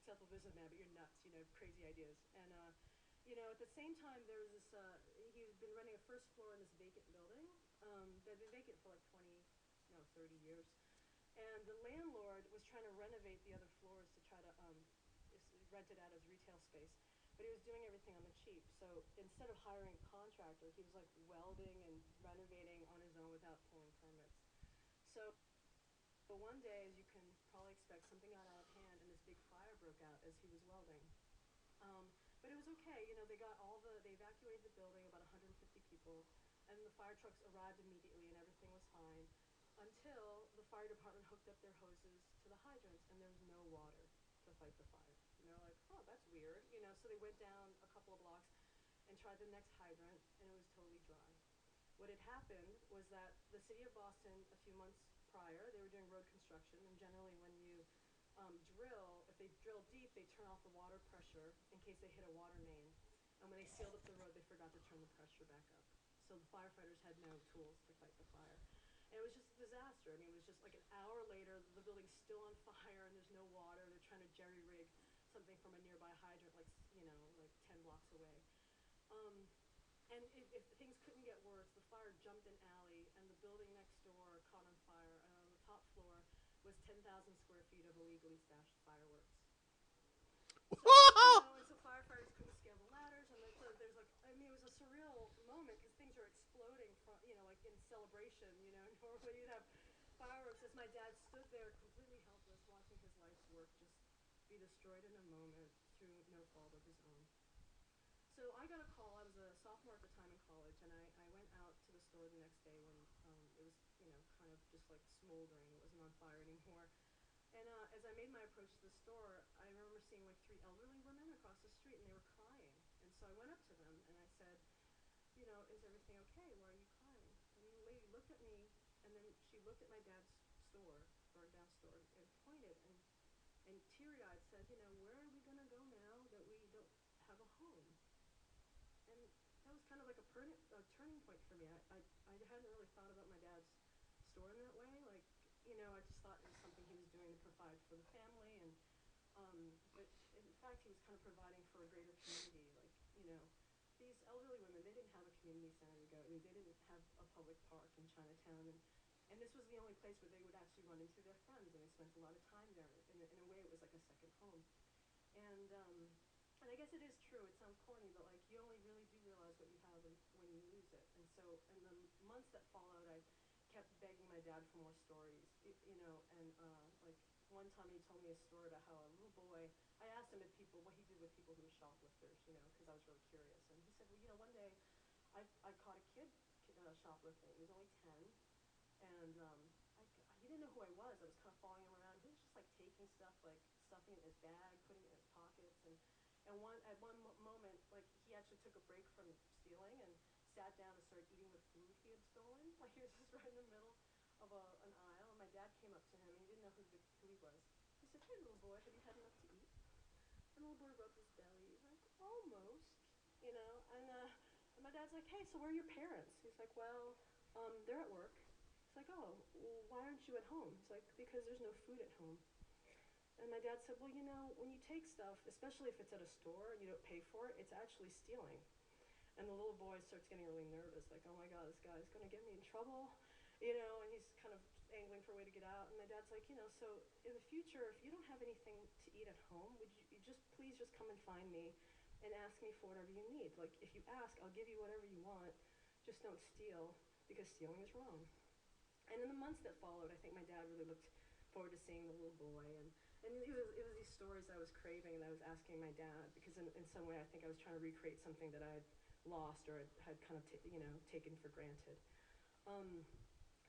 acceptable businessman, but you're nuts, crazy ideas. And, at the same time, there was this, he'd been renting a first floor in this vacant building that had been vacant for like 20, no, 30 years. And the landlord was trying to renovate the other floors to try to rent it out as retail space. But he was doing everything on the cheap. So instead of hiring a contractor, he was like welding and renovating on his own without pulling permits. So one day, as you can probably expect, something got out of hand and this big fire broke out as he was welding. But it was okay, they evacuated the building, about 150 people, and the fire trucks arrived immediately and everything was fine until the fire department hooked up their hoses to the hydrants and there was no water to fight the fire. And they're like, oh, that's weird, so they went down a couple of blocks and tried the next hydrant and it was totally dry. What had happened was that the city of Boston, a few months prior, they were doing road construction, and generally when you if they drill deep, they turn off the water pressure in case they hit a water main. And when they sealed up the road, they forgot to turn the pressure back up. So the firefighters had no tools to fight the fire. And it was just a disaster. I mean, it was just like an hour later, the building's still on fire and there's no water. They're trying to jerry-rig something from a nearby hydrant, like 10 blocks away. And if things couldn't get worse, the fire jumped an alley and the building next door caught on fire. And on the top floor was 10,000 square feet of illegally stashed fireworks. And so firefighters couldn't scale the ladders, and there's like, it was a surreal moment because things are exploding from, like in celebration, normally you'd have fireworks as my dad stood there completely helpless watching his life's work just be destroyed in a moment through no fault of his own. So I got a call. I was a sophomore at the time in college, and I went out to the store the next day when it was, kind of just like smoldering. It wasn't on fire anymore. And as I made my approach to the store, I remember seeing like 3 elderly women across the street, and they were crying. And so I went up to them, and I said, is everything okay? Why are you crying? And the lady looked at me, and then she looked at my dad's store, burned down store, and pointed, and teary-eyed said, where are we going to go now that we don't have a home? And that was kind of like a turning point for me. I hadn't really thought about my dad's store in that way. Like, I just thought it was something he was doing to provide for the family, and but in fact, he was kind of providing for a greater community. Like, these elderly women, they didn't have a community center to go to. They didn't have a public park in Chinatown, and this was the only place where they would actually run into their friends, and they spent a lot of time there. In a way, it was like a second home. And I guess it is true. It sounds corny, but like you only really do realize what you have when you lose it. And so in the months that followed, I kept begging my dad for more stories, and like one time he told me a story about how a little boy, I asked him what he did with people who were shoplifters, because I was really curious. And he said, well, one day I caught a kid shoplifting. He was only 10, and he didn't know who I was. I was kind of following him around. He was just like taking stuff, like stuffing it in his bag, putting it in his pockets, and at one moment, like he actually took a break from stealing and sat down and started eating the food he had stolen. Like he was just right in the middle of an aisle, and my dad came up to him, and he didn't know who he was. He said, hey, little boy, have you had enough to eat? And the little boy rubbed his belly. He's like, almost, and my dad's like, hey, so where are your parents? He's like, well, they're at work. He's like, oh, well, why aren't you at home? He's like, because there's no food at home. And my dad said, well, when you take stuff, especially if it's at a store and you don't pay for it, it's actually stealing. And the little boy starts getting really nervous, like, oh my God, this guy's going to get me in trouble, and he's kind of angling for a way to get out. And my dad's like, so in the future, if you don't have anything to eat at home, would you please just come and find me and ask me for whatever you need. Like, if you ask, I'll give you whatever you want, just don't steal, because stealing is wrong. And in the months that followed, I think my dad really looked forward to seeing the little boy, and it was these stories I was craving, and I was asking my dad, because in some way I think I was trying to recreate something that I had lost or had kind of taken for granted.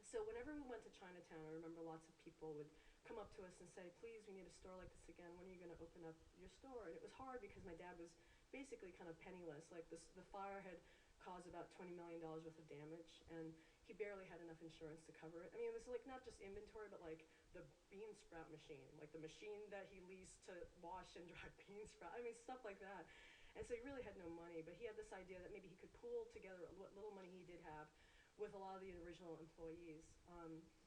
So whenever we went to Chinatown, I remember lots of people would come up to us and say, please, we need a store like this again. When are you going to open up your store? And it was hard because my dad was basically kind of penniless. Like the fire had caused about $20 million worth of damage, and he barely had enough insurance to cover it. I mean, it was like not just inventory, but like the bean sprout machine, like the machine that he leased to wash and dry bean sprout. I mean, stuff like that. And so he really had no money, but he had this idea that maybe he could pool together what little money he did have with a lot of the original employees,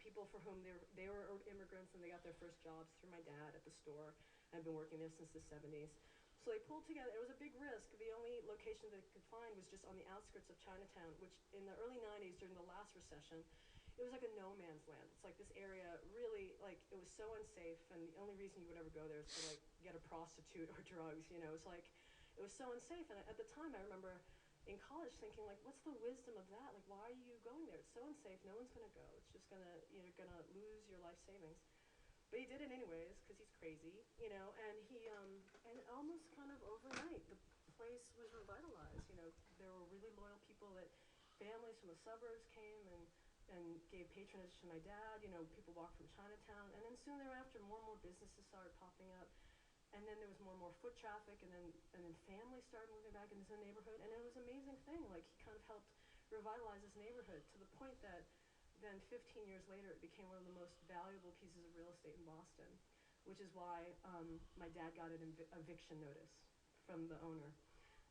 people for whom they were immigrants and they got their first jobs through my dad at the store. and been working there since the 70s. So they pulled together. It was a big risk. The only location they could find was just on the outskirts of Chinatown, which in the early 90s, during the last recession, it was like a no man's land. It's like this area really, like, it was so unsafe, and the only reason you would ever go there is to, like, get a prostitute or drugs, you know. It's like, it was so unsafe. And at the time, I remember in college thinking, like, what's the wisdom of that? Like, why are you going there? It's so unsafe. No one's going to go. It's just going to, you're going to lose your life savings. But he did it anyways because he's crazy, you know, and and almost kind of overnight, the place was revitalized. You know, there were really loyal people that families from the suburbs came and gave patronage to my dad. You know, people walked from Chinatown. And then soon thereafter, more and more businesses started popping up. And then there was more and more foot traffic, and then families started moving back into the neighborhood, and it was an amazing thing. Like, he kind of helped revitalize this neighborhood to the point that then 15 years later, it became one of the most valuable pieces of real estate in Boston, which is why my dad got an eviction notice from the owner,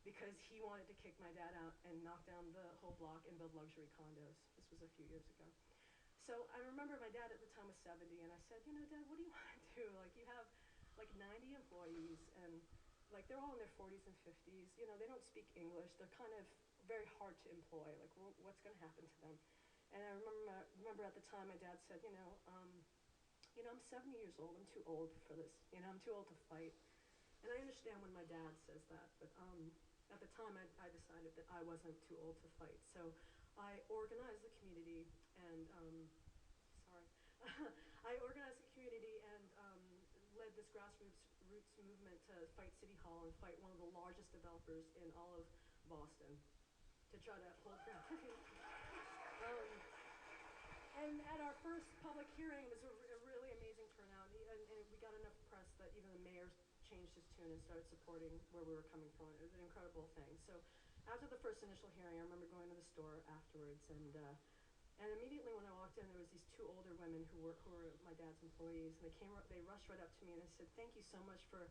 because he wanted to kick my dad out and knock down the whole block and build luxury condos. This was a few years ago. So I remember my dad at the time was 70, and I said, you know, Dad, what do you want to do? Like, you have like 90 employees, and like they're all in their 40s and 50s. You know, they don't speak English. They're kind of very hard to employ. Like, what's going to happen to them? And I remember at the time my dad said, I'm 70 years old. I'm too old for this. You know, I'm too old to fight. And I understand when my dad says that, but at the time I decided that I wasn't too old to fight. So I organized the community, and sorry, I organized the community and led this grassroots movement to fight City Hall and fight one of the largest developers in all of Boston to try to hold ground. And at our first public hearing, it was a really amazing turnout, and we got enough press that even the mayor changed his tune and started supporting where we were coming from. It was an incredible thing. So after the first initial hearing, I remember going to the store afterwards, and immediately when I walked in, there was these two older women who were my dad's employees, and they rushed right up to me and they said, "Thank you so much for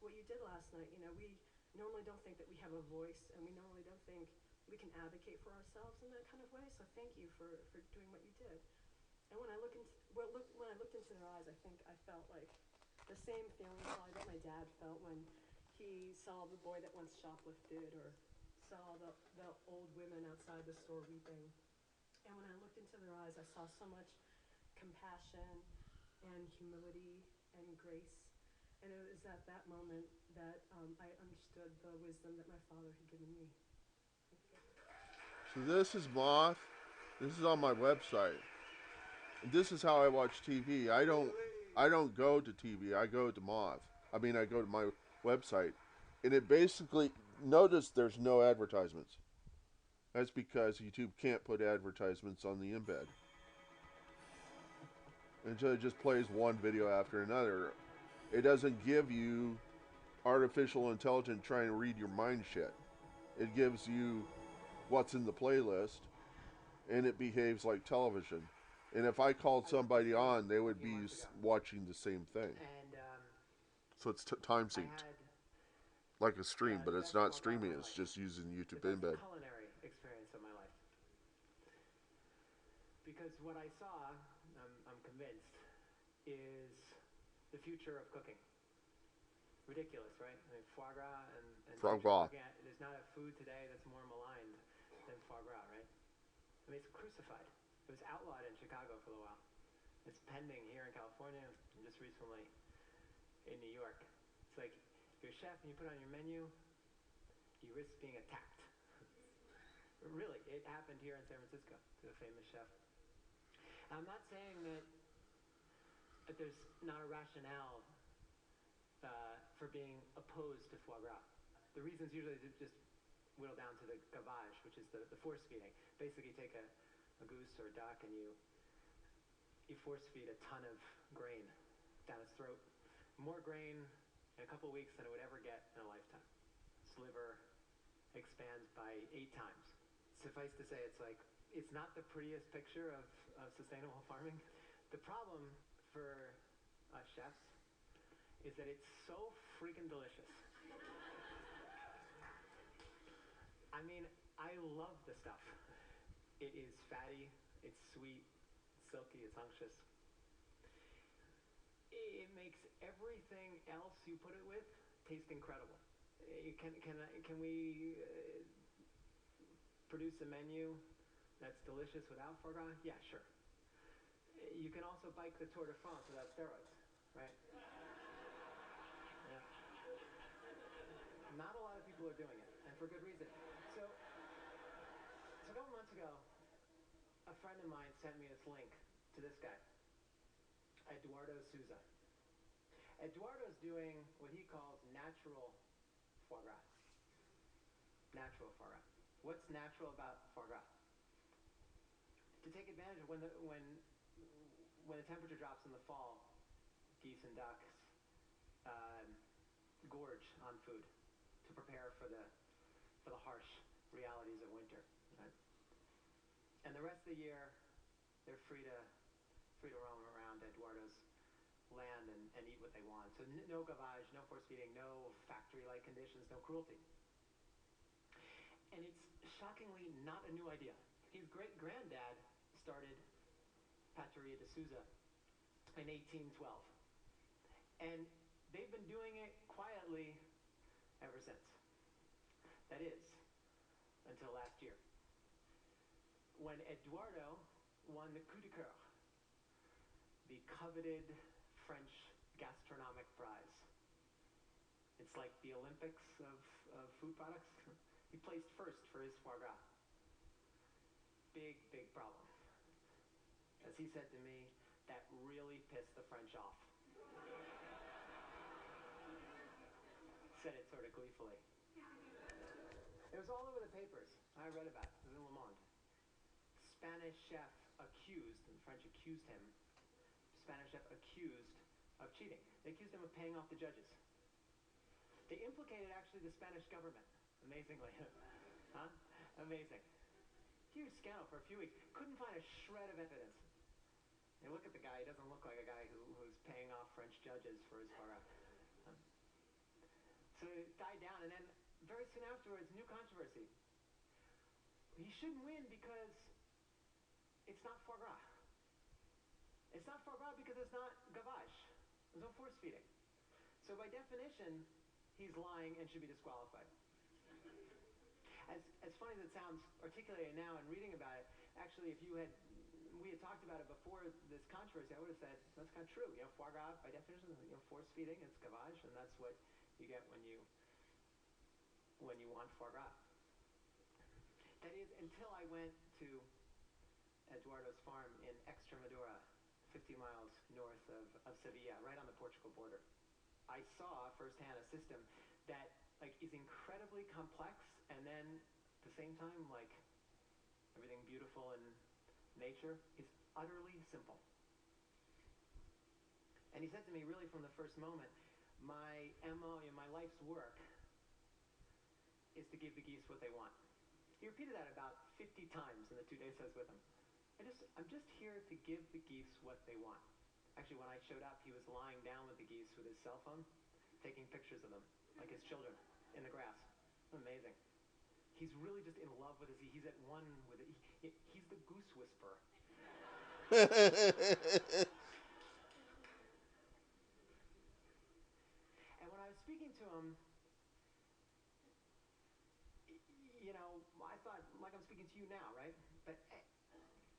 what you did last night. You know, we normally don't think that we have a voice, and we normally don't think we can advocate for ourselves in that kind of way. So thank you for doing what you did." And when I looked into their eyes, I think I felt like the same feeling probably that my dad felt when he saw the boy that once shoplifted, or saw the old women outside the store weeping. And when I looked into their eyes, I saw so much compassion and humility and grace. And it was at that moment that I understood the wisdom that my father had given me. So this is Moth. This is on my website. This is how I watch TV. I don't go to TV. I go to Moth. I go to my website. And it basically, notice there's no advertisements. That's because YouTube can't put advertisements on the embed. And so it just plays one video after another. It doesn't give you artificial intelligence trying to read your mind shit. It gives you what's in the playlist, and it behaves like television. And if I called somebody on, they would be watching the same thing. So it's time synced. Like a stream, but it's not streaming, it's just using YouTube embed. Culinary experience of my life. Because what I saw, I'm convinced, is the future of cooking. Ridiculous, right? I mean, foie gras and Foie gras. There's not a food today that's more maligned than foie gras, right? I mean, it's crucified. It was outlawed in Chicago for a while. It's pending here in California, and just recently in New York. It's like, if you're a chef and you put it on your menu, you risk being attacked. Really, it happened here in San Francisco to a famous chef. I'm not saying that there's not a rationale for being opposed to foie gras. The reasons usually just whittle down to the gavage, which is the force feeding. Basically, you take a goose or a duck and you force feed a ton of grain down its throat. More grain in a couple of weeks than it would ever get in a lifetime. Its liver expands by 8 times. Suffice to say, it's not the prettiest picture of sustainable farming. The problem for us chefs is that it's so freaking delicious. I mean, I love the stuff. It is fatty, it's sweet, it's silky, it's unctuous. it makes everything else you put it with taste incredible. Can we produce a menu that's delicious without foie gras? Yeah, sure. You can also bike the Tour de France without steroids, right? Yeah. Not a lot of people are doing it, and for good reason. So a couple months ago, a friend of mine sent me this link to this guy, Eduardo Souza. Eduardo's doing what he calls natural foie gras. Natural foie gras. What's natural about foie gras? To take advantage of when the temperature drops in the fall, geese and ducks gorge on food to prepare for the harsh realities of winter. Right? And the rest of the year, they're free to roam around Eduardo's land and eat what they want. So no gavage, no force feeding, no factory-like conditions, no cruelty. And it's shockingly not a new idea. His great-granddad started Patria de Souza in 1812. And they've been doing it quietly ever since. That is, until last year, when Eduardo won the Coup de Coeur, the coveted French gastronomic prize. It's like the Olympics of food products. He placed first for his foie gras. Big problem. As he said to me, that really pissed the French off. Said it sort of gleefully. It was all over the papers. I read about it. It was in Le Monde. Spanish chef accused, and the French accused him, Spanish chef accused of cheating. They accused him of paying off the judges. They implicated actually the Spanish government, amazingly. Huh? Amazing. Huge scandal for a few weeks. Couldn't find a shred of evidence. And look at the guy. He doesn't look like a guy who's paying off French judges for his foie gras. So it died down, and then very soon afterwards, new controversy. He shouldn't win because it's not foie gras. It's not foie gras because it's not gavage. There's no force feeding. So by definition, he's lying and should be disqualified. As funny as it sounds articulated now and reading about it, actually, we had talked about it before this controversy, I would have said, that's kind of true. You know, foie gras, by definition, force feeding, it's gavage, and that's what you get when you want foie gras. That is, until I went to Eduardo's farm in Extremadura, 50 miles north of Sevilla, right on the Portugal border. I saw firsthand a system that is incredibly complex, and then at the same time, everything beautiful in nature is utterly simple. And he said to me, really from the first moment, my MO, my life's work is to give the geese what they want. He repeated that about 50 times in the 2 days I was with him. I'm just here to give the geese what they want. Actually, when I showed up, he was lying down with the geese with his cell phone, taking pictures of them, like his children, in the grass. Amazing. He's really just in love with he's at one with it. He's the goose whisperer. And when I was speaking to him, I thought, like I'm speaking to you now, right? But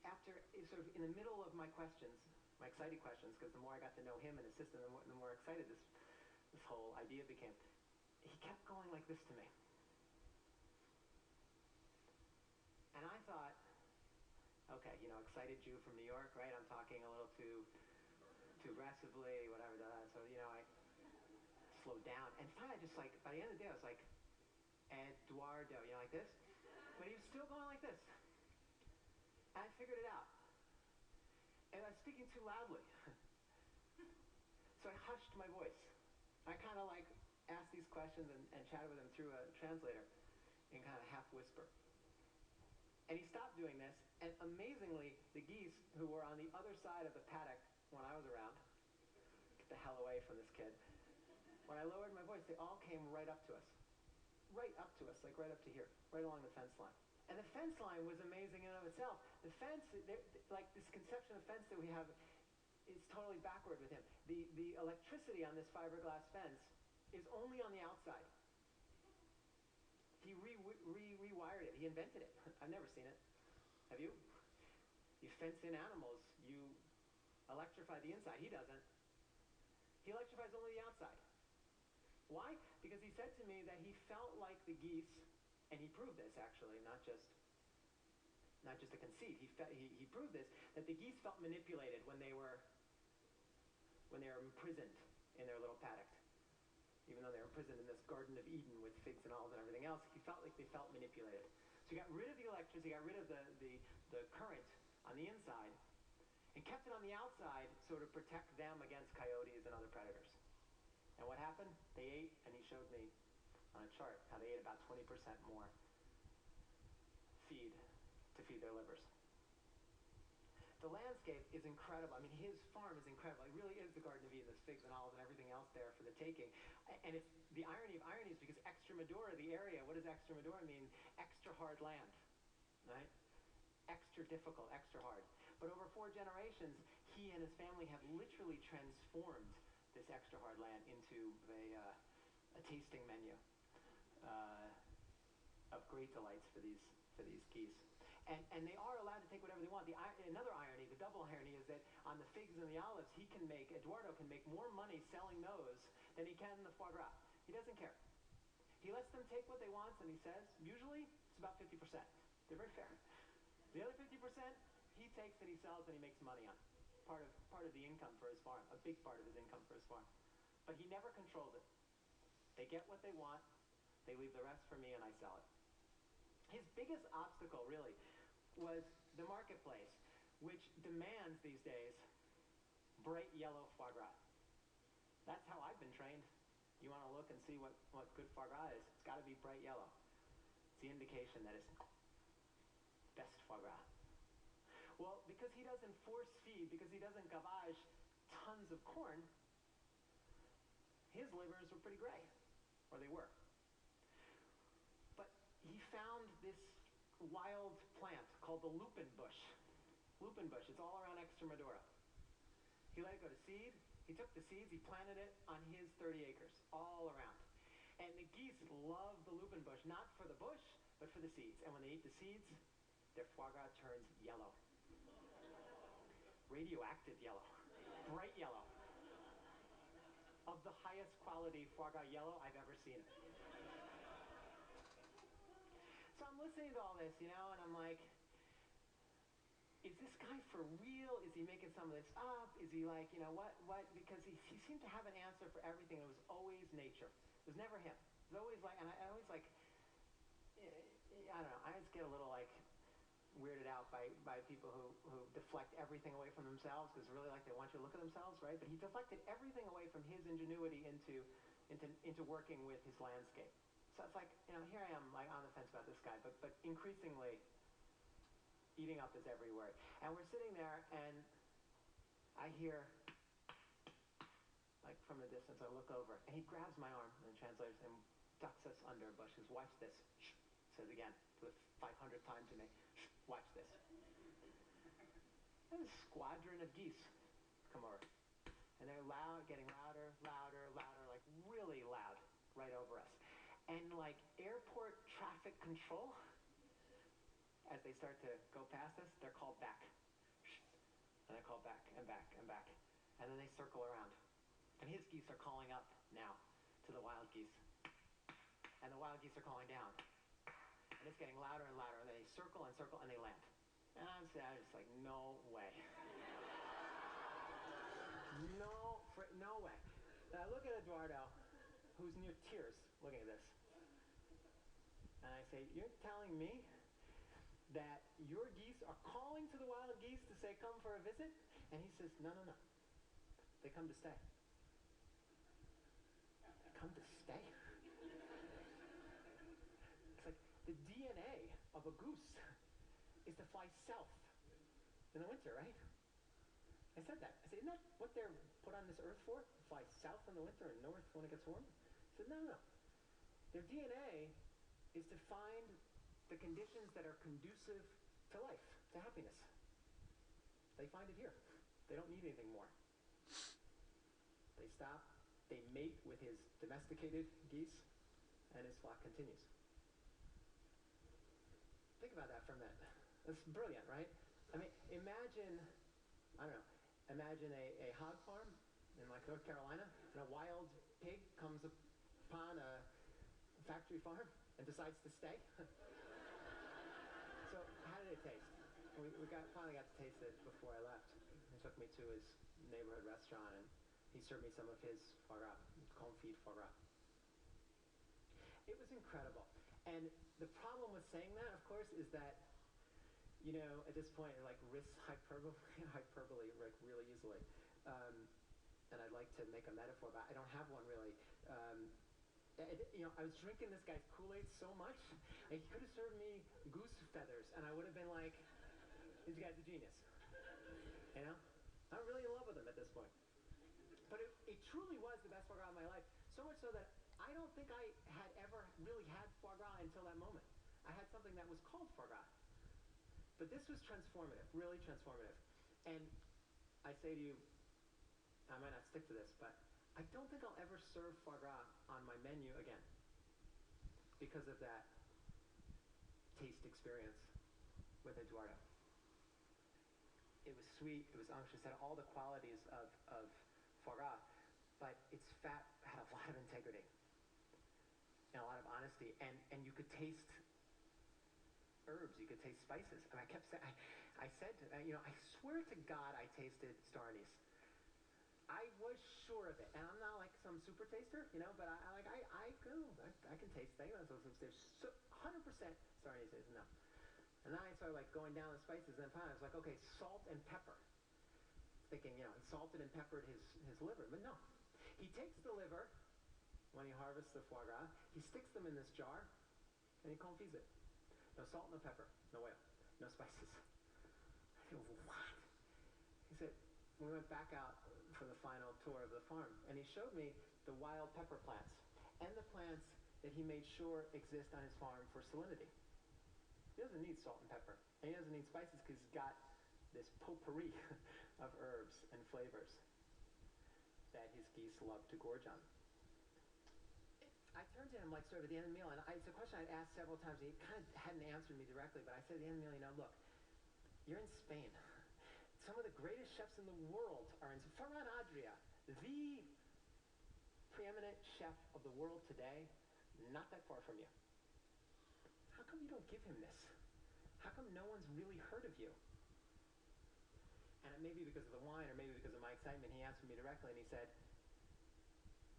after, sort of in the middle of my questions, my excited questions, because the more I got to know him and his system, the more excited this whole idea became. He kept going like this to me. And I thought, okay, excited Jew from New York, right? I'm talking a little too aggressively, whatever. So, I slowed down. And finally, by the end of the day, I was like, Eduardo, like this. But he was still going like this. And I figured it out. And I was speaking too loudly. So I hushed my voice. I kind of asked these questions and chatted with him through a translator in kind of half whisper. And he stopped doing this, and amazingly, the geese who were on the other side of the paddock when I was around, get the hell away from this kid. When I lowered my voice, they all came right up to us. Right up to us, right up to here, right along the fence line. And the fence line was amazing in and of itself. The fence, this conception of fence that we have, is totally backward with him. The electricity on this fiberglass fence is only on the outside. He rewired it. He invented it. I've never seen it. Have you? You fence in animals. You electrify the inside. He doesn't. He electrifies only the outside. Why? Because he said to me that he felt like the geese, and he proved this actually, not just a conceit. He proved this, that the geese felt manipulated when they were imprisoned in their little paddock. Even though they were imprisoned in this Garden of Eden with figs and olives and everything else, he felt like they felt manipulated. So he got rid of the electricity, got rid of the current on the inside, and kept it on the outside so to protect them against coyotes and other predators. And what happened? They ate, and he showed me on a chart how they ate about 20% more feed to feed their livers. The landscape is incredible. I mean, his farm is incredible. It really is the Garden of Eden. There's figs and olives and everything else there for the taking. And it's the irony of ironies, because Extremadura, the area, what does Extremadura mean? Extra hard land, right? Extra difficult, extra hard. But over 4 generations, he and his family have literally transformed this extra hard land into a tasting menu of great delights for these geese. And they are allowed to take whatever they want. Another irony, the double irony, is that on the figs and the olives, Eduardo can make more money selling those than he can the foie gras. He doesn't care. He lets them take what they want, and he says, usually it's about 50%. They're very fair. The other 50%, he takes and he sells and he makes money on. Part of the income for his farm, a big part of his income for his farm. But he never controls it. They get what they want, they leave the rest for me, and I sell it. His biggest obstacle, really, was the marketplace, which demands these days bright yellow foie gras. That's how I've been trained. You want to look and see what good foie gras is, it's got to be bright yellow. It's the indication that it's best foie gras. Well, because he doesn't force feed, because he doesn't gavage tons of corn, his livers were pretty gray, or they were. But he found this wild plant called the lupin bush. Lupin bush, it's all around Extremadura. He let it go to seed. He took the seeds, he planted it on his 30 acres, all around. And the geese love the lupin bush, not for the bush, but for the seeds. And when they eat the seeds, their foie gras turns yellow. Radioactive yellow, bright yellow. Of the highest quality foie gras yellow I've ever seen. So I'm listening to all this, and I'm like, is this guy for real? Is he making some of this up? Is he like, what? Because he seemed to have an answer for everything. It was always nature. It was never him. It was always like, and I always like, I don't know, I always get a little like weirded out by people who deflect everything away from themselves, because really like they want you to look at themselves, right? But he deflected everything away from his ingenuity into working with his landscape. So it's like, here I am like on the fence about this guy, but increasingly eating up his every word. And we're sitting there, and I hear, like from a distance, I look over, and he grabs my arm and translates and ducks us under a bush. He goes, watch this. Shh. Says again for the 500th time to me. Shh. Watch this. And a squadron of geese come over. And they're loud, getting louder, like really loud right over us. And like airport traffic control, as they start to go past us, they're called back. And they're called back and back and back. And then they circle around. And his geese are calling up now to the wild geese. And the wild geese are calling down. And it's getting louder and louder. And they circle and circle and they land. And I'm just like, no way. No way. And I look at Eduardo, who's near tears looking at this. And I say, you're telling me that your geese are calling to the wild geese to say, come for a visit? And he says, no. They come to stay. Come to stay? It's like the DNA of a goose is to fly south in the winter, right? I said that. I said, isn't that what they're put on this earth for? To fly south in the winter and north when it gets warm? I said, no. Their DNA is to find the conditions that are conducive to life, to happiness. They find it here. They don't need anything more. They stop, they mate with his domesticated geese, and his flock continues. Think about that for a minute. That's brilliant, right? I mean, imagine, I don't know, imagine a hog farm in like North Carolina, and a wild pig comes upon a factory farm and decides to stay. So how did it taste? We finally got to taste it before I left. He took me to his neighborhood restaurant, and he served me some of his foie gras, confit foie gras. It was incredible. And the problem with saying that, of course, is that, you know, at this point, it like risks hyperbole like really easily. And I'd like to make a metaphor, but I don't have one really. You know, I was drinking this guy's Kool-Aid so much, and he could have served me goose feathers, and I would have been like, this guy's a genius. You know? I'm really in love with him at this point. But it truly was the best foie gras of my life, so much so that I don't think I had ever really had foie gras until that moment. I had something that was called foie gras. But this was transformative, really transformative. And I say to you, I might not stick to this, but I don't think I'll ever serve foie gras on my menu again because of that taste experience with Eduardo. It was sweet, it was unctuous, it had all the qualities of foie gras, but its fat had a lot of integrity and a lot of honesty, and you could taste herbs, you could taste spices. And I kept saying, I said to, you know, I swear to God I tasted star anise. I was sure of it, and I'm not like some super taster, you know, but I can taste things. There's 100% star anise is enough. And then I started like going down the spices, and then finally I was like, okay, salt and pepper. Thinking, you know, he salted and peppered his liver, but no. He takes the liver when he harvests the foie gras, he sticks them in this jar, and he confits it. No salt, no pepper, no oil, no spices. I said, what? He said, we went back out for the final tour of the farm, and he showed me the wild pepper plants and the plants that he made sure exist on his farm for salinity. He doesn't need salt and pepper, and he doesn't need spices because he's got this potpourri of herbs and flavors that his geese love to gorge on. I turned to him like sort of at the end of the meal, and it's a question I'd asked several times, and he kind of hadn't answered me directly, but I said at the end of the meal, you know, look, you're in Spain. Some of the greatest chefs in the world are in Ferran Adria, the preeminent chef of the world today, not that far from you. How come you don't give him this? How come no one's really heard of you? And it may be because of the wine, or maybe because of my excitement, he answered me directly, and he said,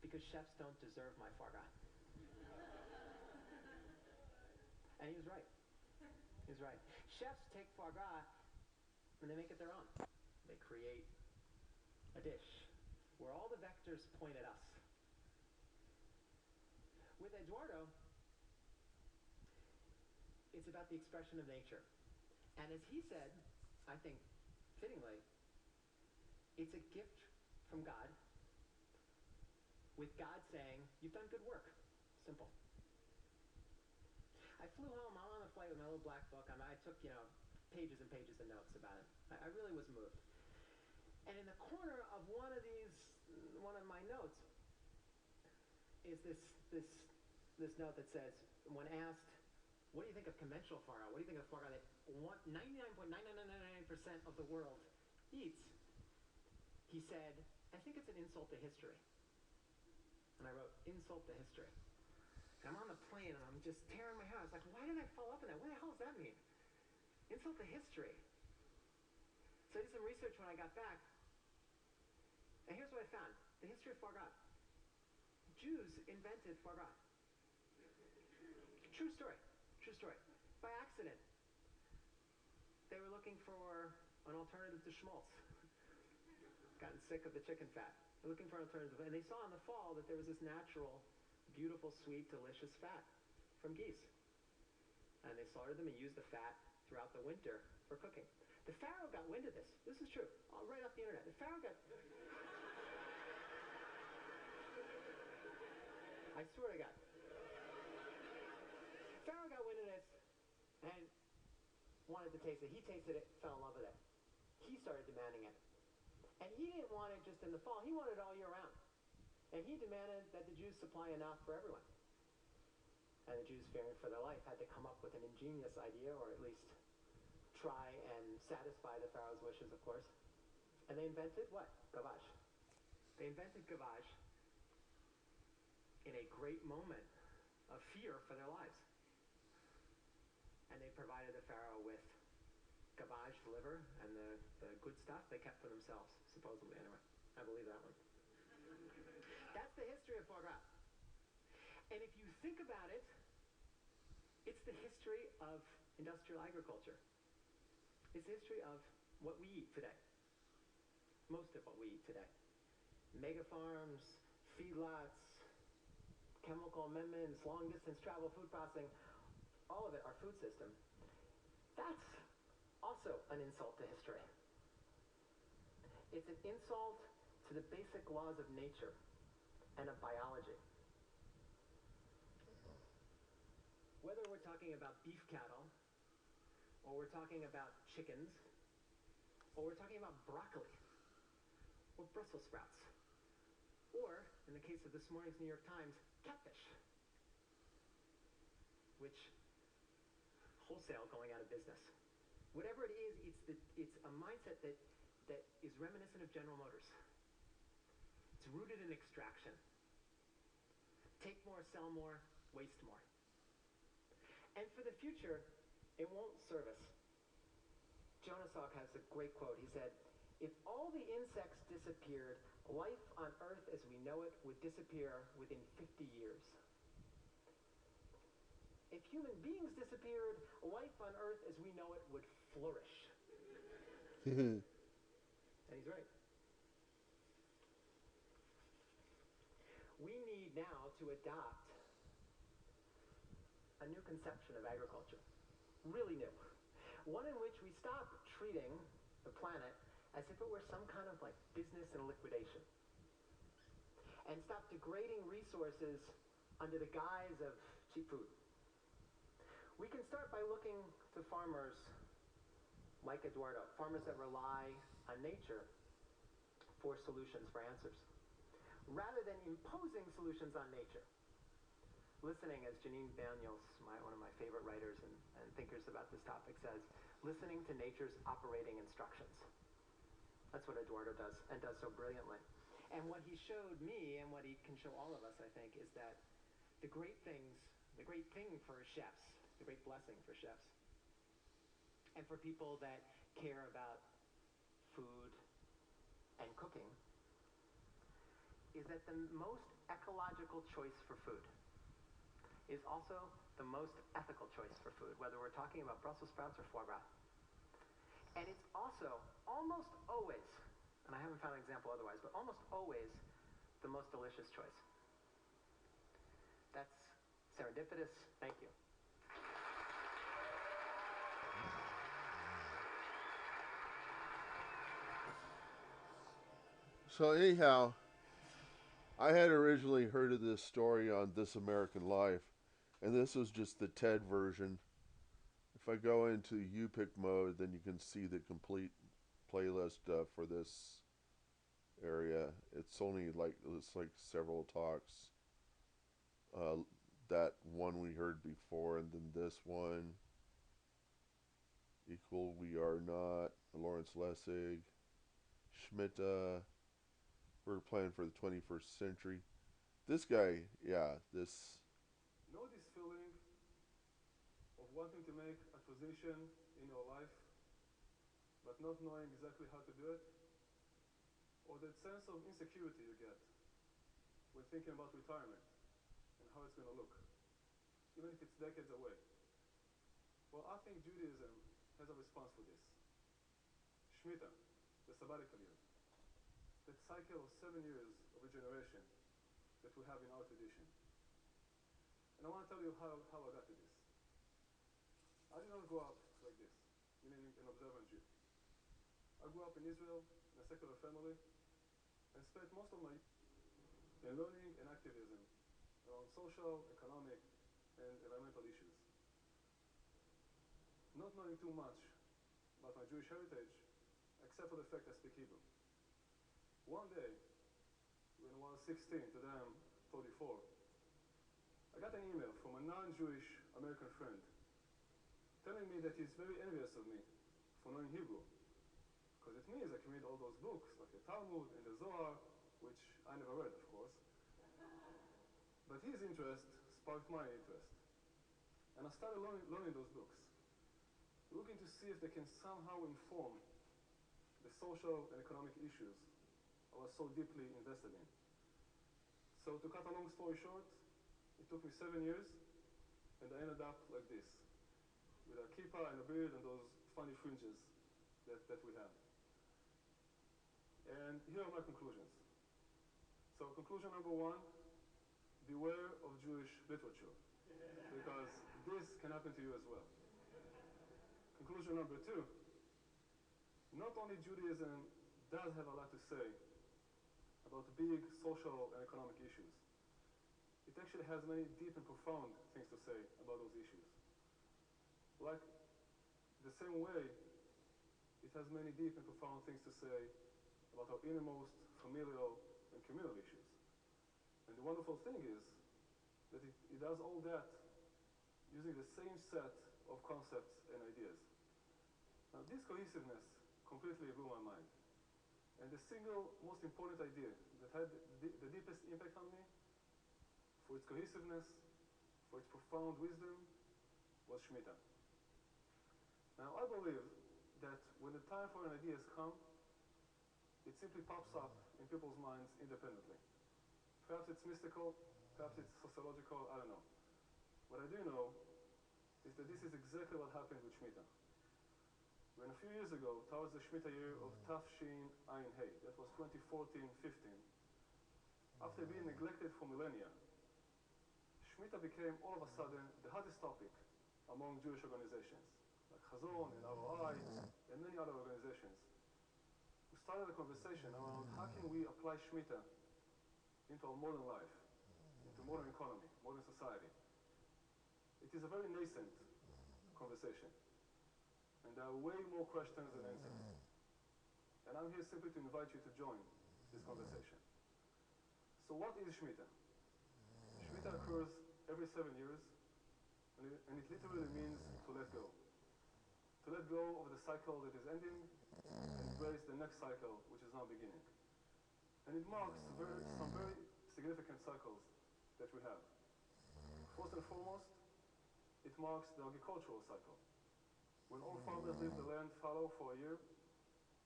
because chefs don't deserve my foie gras. And he was right. He was right. Chefs take foie gras and they make it their own. They create a dish where all the vectors point at us. With Eduardo, it's about the expression of nature. And as he said, I think fittingly, it's a gift from God, with God saying, you've done good work. Simple. I flew home, I'm on the flight with my little black book. I took, you know, pages and pages of notes about it. I really was moved. And in the corner of one of my notes is this note that says, when asked, what do you think of conventional foie gras? What do you think of foie gras that 99.99999% of the world eats? He said, I think it's an insult to history. And I wrote, insult to history. And I'm on the plane, and I'm just tearing my hair. I was like, why did I follow up on that? What the hell does that mean? Insult to history. So I did some research when I got back. And here's what I found. The history of foie gras. Jews invented foie gras. True story. True story. By accident. They were looking for an alternative to schmaltz. Gotten sick of the chicken fat. They're looking for an alternative. And they saw in the fall that there was this natural, beautiful, sweet, delicious fat from geese. And they slaughtered them and used the fat throughout the winter for cooking. The Pharaoh got wind of this. This is true. Right off the internet. The Pharaoh got... I swear to God. Pharaoh got wind of this and wanted to taste it. He tasted it, fell in love with it. He started demanding it. And he didn't want it just in the fall. He wanted it all year round. And he demanded that the Jews supply enough for everyone. And the Jews, fearing for their life, had to come up with an ingenious idea, or at least try and satisfy the Pharaoh's wishes, of course. And they invented what? Gavage. They invented gavage in a great moment of fear for their lives. And they provided the Pharaoh with gavage liver, and the good stuff they kept for themselves, supposedly, anyway. I believe that one. That's the history of foie gras. And if you think about it, it's the history of industrial agriculture. It's the history of what we eat today. Most of what we eat today. Mega farms, feedlots, chemical amendments, long distance travel, food processing, all of it, our food system. That's also an insult to history. It's an insult to the basic laws of nature and of biology. Whether we're talking about beef cattle, or we're talking about chickens, or we're talking about broccoli, or Brussels sprouts, or, in the case of this morning's New York Times, catfish, which wholesale going out of business. Whatever it is, it's a mindset that is reminiscent of General Motors. It's rooted in extraction. Take more, sell more, waste more. And for the future, it won't serve us. Jonas Salk has a great quote. He said, "If all the insects disappeared, life on Earth as we know it would disappear within 50 years. If human beings disappeared, life on Earth as we know it would flourish." And he's right. We need now to adopt a new conception of agriculture. Really new. One in which we stop treating the planet as if it were some kind of like business in liquidation. And stop degrading resources under the guise of cheap food. We can start by looking to farmers like Eduardo, farmers that rely on nature for solutions, for answers, rather than imposing solutions on nature. Listening, as Janine Daniels, one of my favorite writers and thinkers about this topic, says, listening to nature's operating instructions. That's what Eduardo does, and does so brilliantly. And what he showed me, and what he can show all of us, I think, is that the great thing for chefs, the great blessing for chefs, and for people that care about food and cooking, is that the most ecological choice for food is also the most ethical choice for food, whether we're talking about Brussels sprouts or foie gras. And it's also almost always, and I haven't found an example otherwise, but almost always the most delicious choice. That's serendipitous. Thank you. So anyhow, I had originally heard of this story on This American Life, and this was just the TED version. If I go into UPick mode, then you can see the complete playlist for this area. It's like several talks. That one we heard before, and then this one. Equal We Are Not, Lawrence Lessig, SHMITA, We're Planning for the 21st Century. This guy, yeah, this... Know this feeling of wanting to make a transition in your life, but not knowing exactly how to do it? Or that sense of insecurity you get when thinking about retirement and how it's going to look, even if it's decades away? Well, I think Judaism has a response for this. SHMITA, the sabbatical year. That cycle of 7 years of regeneration that we have in our tradition. And I want to tell you how I got to this. I did not grow up like this, meaning an observant Jew. I grew up in Israel, in a secular family, and spent most of my in learning and activism around social, economic, and environmental issues. Not knowing too much about my Jewish heritage, except for the fact I speak Hebrew. One day, when I was 16, today I'm 34, I got an email from a non-Jewish American friend telling me that he's very envious of me for knowing Hebrew. Because it means I can read all those books, like the Talmud and the Zohar, which I never read, of course. But his interest sparked my interest. And I started learning those books, looking to see if they can somehow inform the social and economic issues I was so deeply invested in. So to cut a long story short, it took me 7 years, and I ended up like this, with a kippah and a beard and those funny fringes that we have. And here are my conclusions. So conclusion number one, beware of Jewish literature, because this can happen to you as well. Conclusion number two, not only Judaism does have a lot to say about big social and economic issues, it actually has many deep and profound things to say about those issues. Like the same way, it has many deep and profound things to say about our innermost familial and communal issues. And the wonderful thing is that it does all that using the same set of concepts and ideas. Now, this cohesiveness completely blew my mind. And the single most important idea that had the deepest impact on me, for its cohesiveness, for its profound wisdom, was SHMITA. Now, I believe that when the time for an idea has come, it simply pops up in people's minds independently. Perhaps it's mystical, perhaps it's sociological, I don't know. What I do know is that this is exactly what happened with SHMITA. When a few years ago, towards the SHMITA year of Tafshin-Ayin-Hey, that was 2014-15, after being neglected for millennia, SHMITA became all of a sudden the hottest topic among Jewish organizations, like Chazon and ROI and many other organizations, who started a conversation around how can we apply SHMITA into our modern life, into modern economy, modern society. It is a very nascent conversation, and there are way more questions than answers. And I'm here simply to invite you to join this conversation. So what is SHMITA? SHMITA occurs every 7 years, and it literally means to let go. To let go of the cycle that is ending and embrace the next cycle, which is now beginning. And it marks some very significant cycles that we have. First and foremost, it marks the agricultural cycle, when all farmers leave the land fallow for a year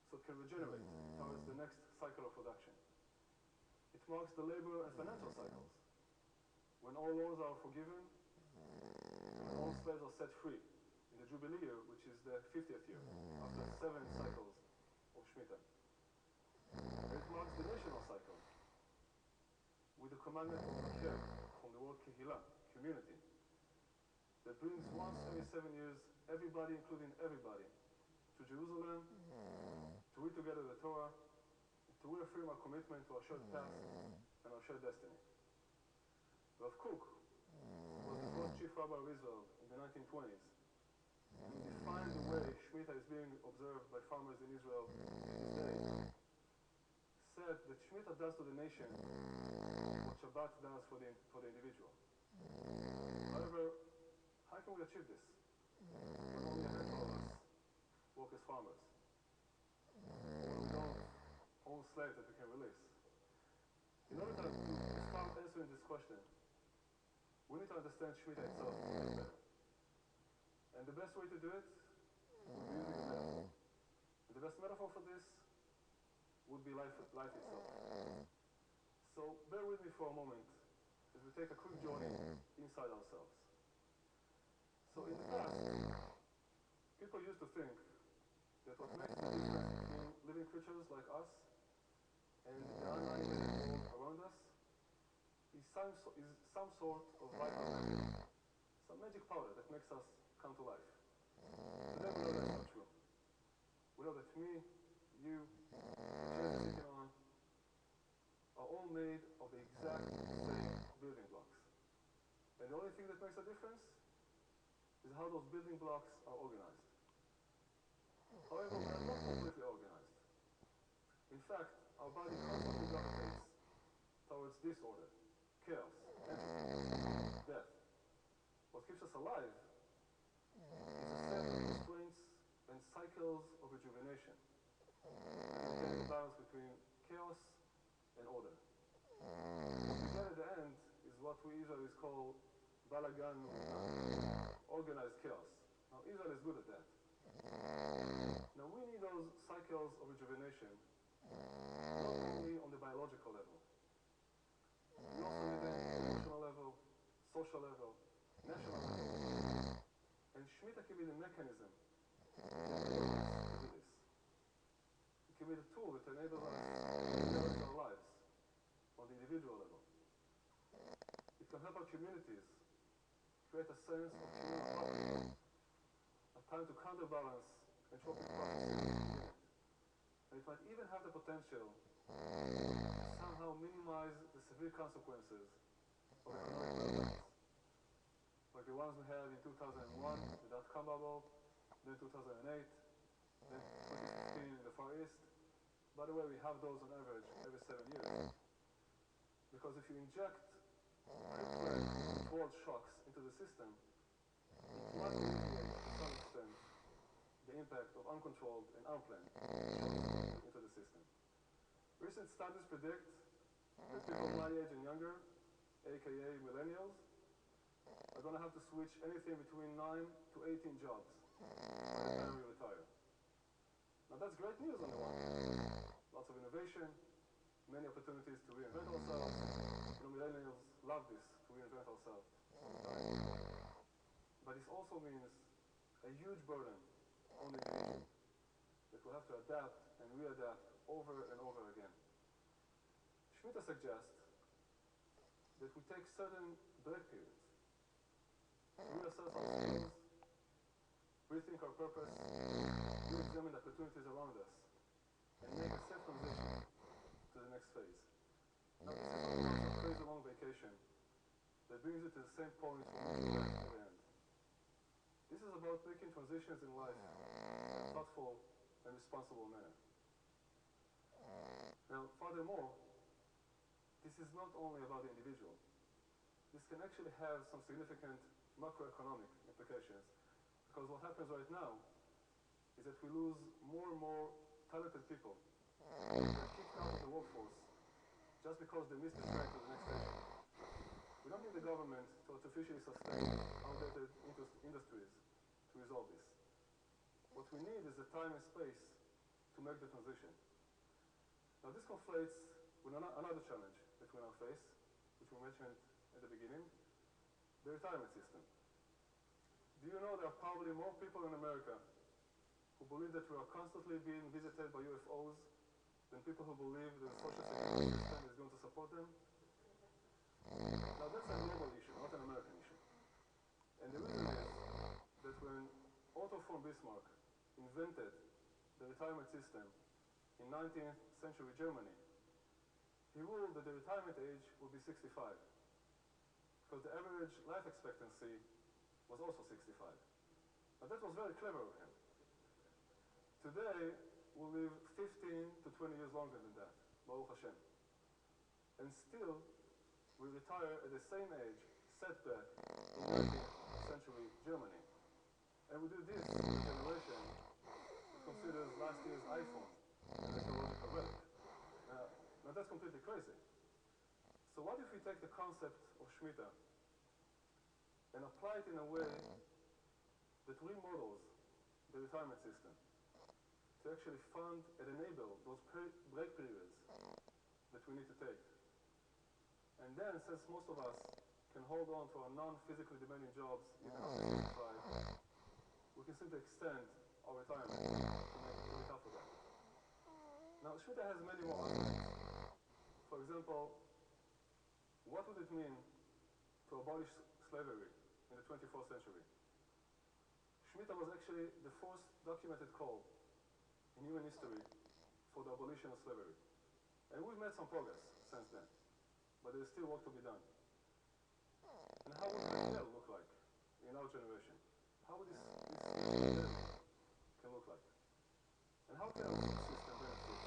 so it can regenerate towards the next cycle of production. It marks the labor and financial cycles, when all laws are forgiven and all slaves are set free in the Jubilee year, which is the 50th year, after 7 cycles of SHMITA. And it marks the national cycle, with the commandment of Aker, from the word Kehila, community, that brings once every 7 years everybody, including everybody, to Jerusalem, to read together the Torah, to reaffirm our commitment to our shared past and our shared destiny. Rav Kook was the first chief rabbi of Israel in the 1920s. He defined the way SHMITA is being observed by farmers in Israel these days. Said that SHMITA does to the nation what Shabbat does for the individual. However, how can we achieve this when only a handful of us work as farmers? When we don't own slaves that we can release? In order to start answering this question, we need to understand SHMITA itself a bit better. And the best way to do it would be using a metaphor. And the best metaphor for this would be life itself. So bear with me for a moment as we take a quick journey inside ourselves. So in the past, people used to think that what makes the difference between living creatures like us and the unanimated world around us is some sort of vital magic, some magic powder that makes us come to life. Today we know that's not true. We know that me, you, the chair sitting on, are all made of the exact same building blocks. And the only thing that makes a difference is how those building blocks are organized. However, we are not completely organized. In fact, our body constantly gravitates towards disorder, chaos, entropy, death. What keeps us alive is a set of constraints and cycles of rejuvenation, maintaining balance between chaos and order. What we get at the end is what we Israelis call balagan, organized chaos. Now, Israel is good at that. Now, we need those cycles of rejuvenation not only on the biological level. We also need them on the emotional level, social level, national level. And SHMITA can be the mechanism to do this. It can be the tool that enables us to manage our lives on the individual level. It can help our communities create a sense of communal property, a time to counterbalance entropic processes in it. And it might even have the potential to somehow minimize the severe consequences of economic meltdowns, like the ones we had in 2001, the dot-com bubble, then 2008, then 2015 in the Far East. By the way, we have those on average every 7 years. Because if you inject controlled shocks into the system, it might mitigate to some extent the impact of uncontrolled and unplanned shocks into the system. Recent studies predict that people my age and younger, aka millennials, are going to have to switch anything between 9 to 18 jobs by the time we retire. Now that's great news on the one hand. Lots of innovation, many opportunities to reinvent ourselves. You know, millennials love this, to reinvent ourselves all the time. But this also means a huge burden on the individual that we'll have to adapt and readapt over and over again. SHMITA suggests that we take certain break periods to reassess our skills, rethink our purpose, re-examine the opportunities around us, and make a safe transition to the next phase. Now, this is not about a crazy-long vacation that brings you to the same point from which you left at the end. This is about making transitions in life in a thoughtful and responsible manner. Now, furthermore, this is not only about the individual. This can actually have some significant macroeconomic implications, because what happens right now is that we lose more and more talented people that are kicked out of the workforce just because they missed the train to the next station. We don't need the government to artificially sustain outdated industries to resolve this. What we need is the time and space to make the transition. Now this conflates with another challenge that we now face, which we mentioned at the beginning, the retirement system. Do you know there are probably more people in America who believe that we are constantly being visited by UFOs than people who believe the social security system is going to support them? Now that's a global issue, not an American issue. And the reason is that when Otto von Bismarck invented the retirement system in 19th century Germany, he ruled that the retirement age would be 65, because the average life expectancy was also 65. Now that was very clever of him. Today, we live 15 to 20 years longer than that, Baruch Hashem. And still, we retire at the same age, set back in 19th century Germany. And we do this in a generation that considers last year's iPhone an ecological relic. Now that's completely crazy. So what if we take the concept of SHMITA and apply it in a way that remodels the retirement system to actually fund and enable those break periods that we need to take? And then, since most of us can hold on to our non-physically demanding jobs even after 65, we can simply extend our retirement to make up for that. Now, SHMITA has many more arguments. For example, what would it mean to abolish slavery in the 24th century? SHMITA was actually the first documented call in human history for the abolition of slavery. And we've made some progress since then, but there's still work to be done. And how would hell look like in our generation? How would this can look like? And how can our system benefit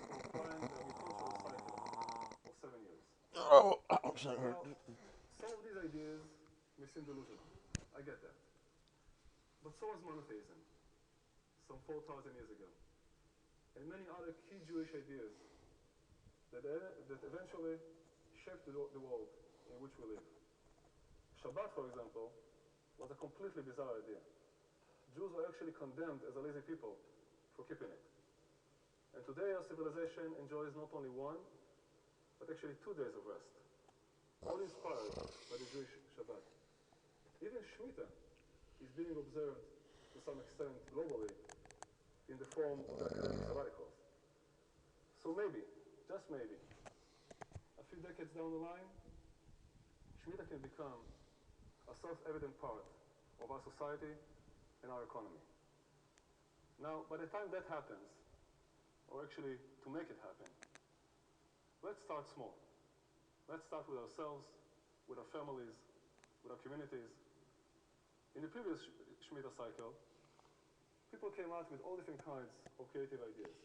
from applying Oh, sorry. Now, some of these ideas may seem delusional. I get that. But so was monotheism, some 4,000 years ago, and many other key Jewish ideas that eventually shaped the world in which we live. Shabbat, for example, was a completely bizarre idea. Jews were actually condemned as a lazy people for keeping it. And today our civilization enjoys not only one, but actually 2 days of rest, all inspired by the Jewish Shabbat. Even SHMITA is being observed to some extent globally in the form of academic sabbaticals. So maybe, just maybe, a few decades down the line, SHMITA can become a self-evident part of our society and our economy. Now, by the time that happens, or actually to make it happen, let's start small. Let's start with ourselves, with our families, with our communities. In the previous SHMITA cycle, people came out with all different kinds of creative ideas.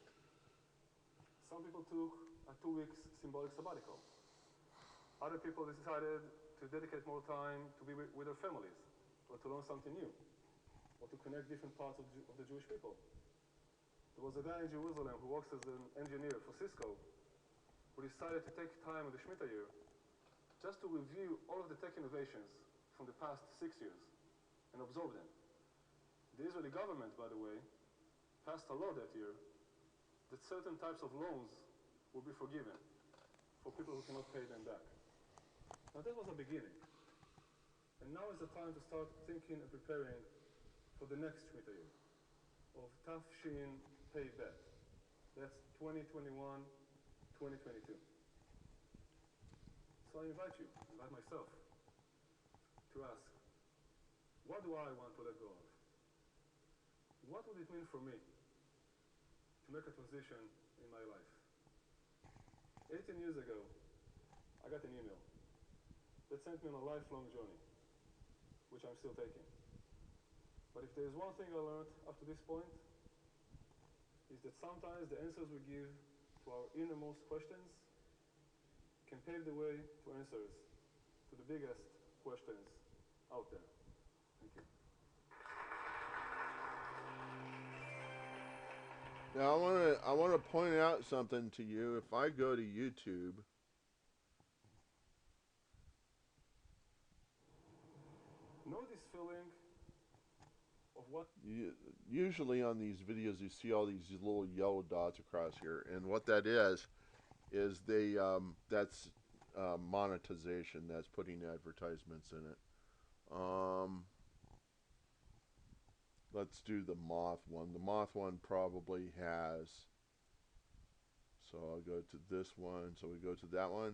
Some people took a 2 weeks symbolic sabbatical. Other people decided to dedicate more time to be with their families, or to learn something new, or to connect different parts of the Jewish people. There was a guy in Jerusalem who works as an engineer for Cisco, who decided to take time in the SHMITA year just to review all of the tech innovations from the past 6 years and absorb them. The Israeli government, by the way, passed a law that year that certain types of loans will be forgiven for people who cannot pay them back. Now that was a beginning. And now is the time to start thinking and preparing for the next SHMITA year of Tafshin Pei Bet. That's 2021, 2022. So I invite you, invite myself, to ask, what do I want to let go of? What would it mean for me to make a transition in my life? 18 years ago, I got an email that sent me on a lifelong journey, which I'm still taking. But if there is one thing I learned up to this point, is that sometimes the answers we give to our innermost questions can pave the way to answers to the biggest questions out there. Thank you. Now I want to point out something to you. If I go to YouTube, Know this feeling of what? usually on these videos you see all these little yellow dots across here, and what that is they that's monetization. That's putting advertisements in it. Let's do the moth one. The moth one probably has. So I'll go to this one. So we go to that one.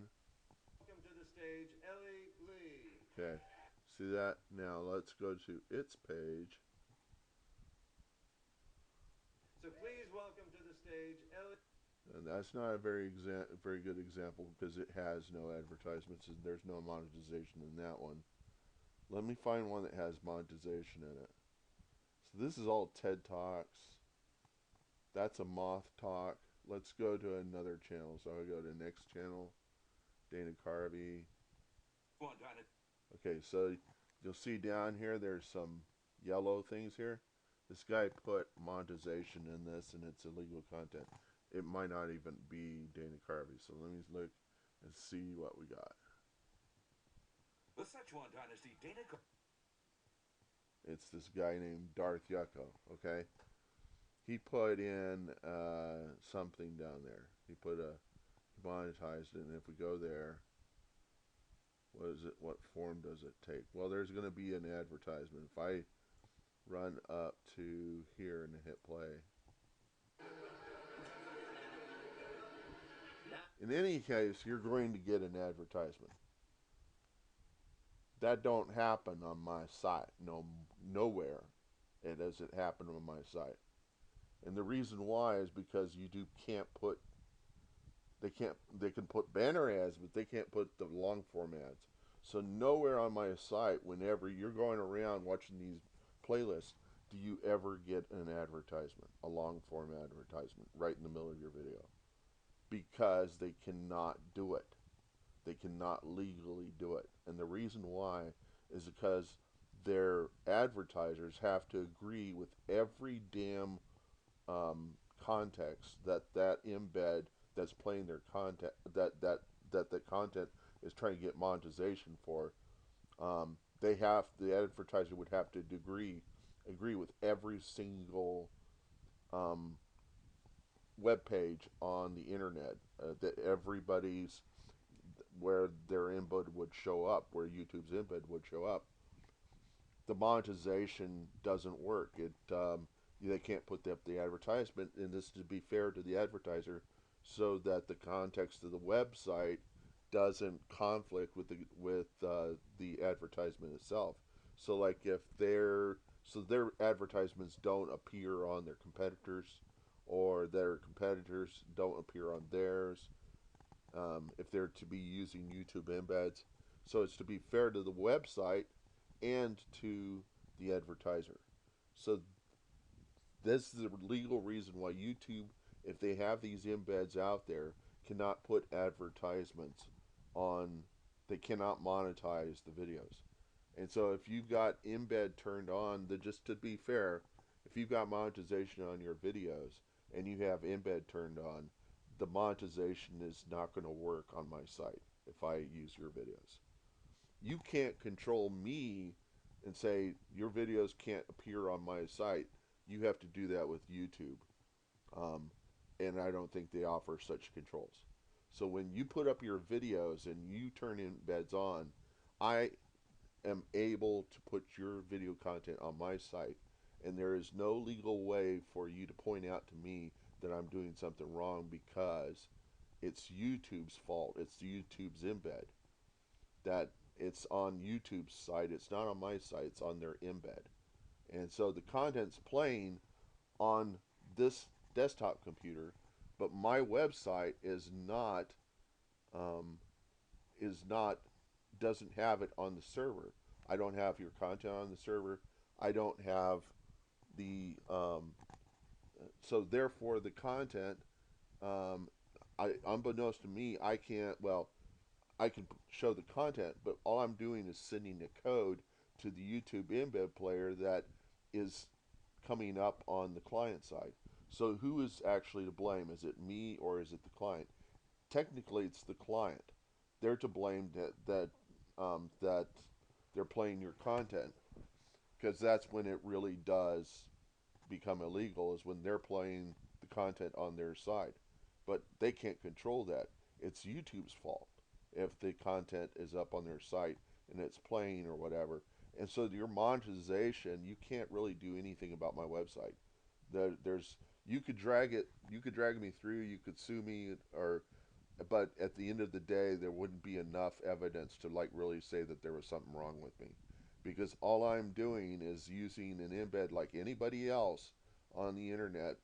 Welcome to the stage, Ellie Lee. Okay. See that? Now let's go to its page. So please welcome to the stage, Ellie. And that's not a very good example because it has no advertisements and there's no monetization in that one. Let me find one that has monetization in it. So this is all TED Talks. That's a moth talk. Let's go to another channel. So I'll go to next channel, Dana Carvey. Okay, so you'll see down here there's some yellow things here. This guy put monetization in this and it's illegal content. It might not even be Dana Carvey. So let me look and see what we got. The Szechuan Dynasty, Dana Carvey. It's this guy named Darth Yucko, okay? He put in something down there. He monetized it, and if we go there, what form does it take? Well, there's going to be an advertisement. If I run up to here and hit play. In any case, you're going to get an advertisement. That don't happen on my site. Nowhere does it happen on my site. And the reason why is because they can put banner ads, but they can't put the long form ads. So nowhere on my site, whenever you're going around watching these playlists, do you ever get an advertisement, a long form advertisement, right in the middle of your video. Because they cannot do it. They cannot legally do it. And the reason why is because their advertisers have to agree with every damn context that embed that's playing their content that the content is trying to get monetization for. The advertiser would have to agree with every single um, web page on the internet that everybody's where their embed would show up, where YouTube's embed would show up. The monetization doesn't work. They can't put up the advertisement, and this to be fair to the advertiser, so that the context of the website doesn't conflict with the advertisement itself. So like if their advertisements don't appear on their competitors, or their competitors don't appear on theirs, if they're to be using YouTube embeds. So it's to be fair to the website and to the advertiser. So this is the legal reason why YouTube, if they have these embeds out there, cannot put advertisements on, they cannot monetize the videos. And so if you've got embed turned on, just to be fair, if you've got monetization on your videos and you have embed turned on, the monetization is not going to work on my site if I use your videos. You can't control me and say your videos can't appear on my site. You have to do that with YouTube. Um, and I don't think they offer such controls. So when you put up your videos and you turn embeds on, I am able to put your video content on my site, and there is no legal way for you to point out to me that I'm doing something wrong, because it's YouTube's fault. It's YouTube's embed. That it's on YouTube's site. It's not on my site. It's on their embed. And so the content's playing on this desktop computer, but my website um, is not doesn't have it on the server. I don't have your content on the server. I don't have the so therefore the content, unbeknownst to me, I can't. Well, I can show the content, but all I'm doing is sending the code to the YouTube embed player that is coming up on the client side. So who is actually to blame? Is it me or is it the client? Technically, it's the client. They're to blame that they're playing your content, because that's when it really does become illegal, is when they're playing the content on their side. But they can't control that. It's YouTube's fault if the content is up on their site and it's playing or whatever. And so your monetization, you can't really do anything about my website. There's you could drag me through, you could sue me, or but at the end of the day, there wouldn't be enough evidence to like really say that there was something wrong with me, because all I'm doing is using an embed like anybody else on the internet,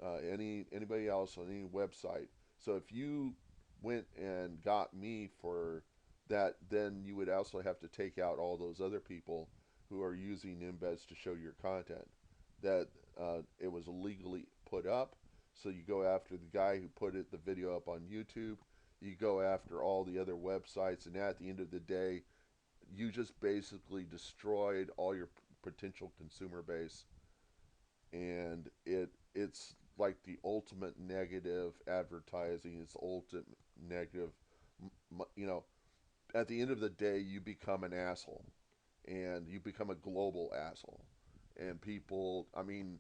anybody else on any website. So if you went and got me for that, then you would also have to take out all those other people who are using embeds to show your content. That it was illegally put up. So you go after the guy who put the video up on YouTube. You go after all the other websites, and at the end of the day, you just basically destroyed all your potential consumer base. And it's like the ultimate negative advertising. It's ultimate negative. You know, at the end of the day, you become an asshole, and you become a global asshole. And people, I mean,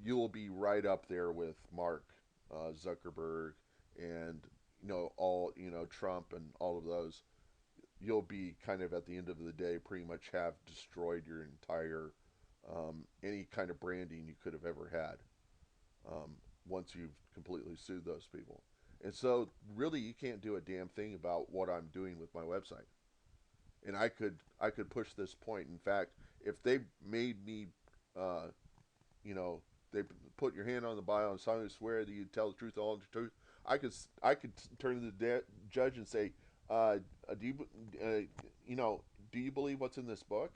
you'll be right up there with Mark Zuckerberg, and Trump and all of those. You'll be kind of at the end of the day pretty much have destroyed your entire any kind of branding you could have ever had, once you've completely sued those people. And so really you can't do a damn thing about what I'm doing with my website. And I could push this point. In fact, if they made me uh, they put your hand on the Bible and solemnly swear that you tell the truth, all the truth. I could turn to the judge and say, do you do you believe what's in this book?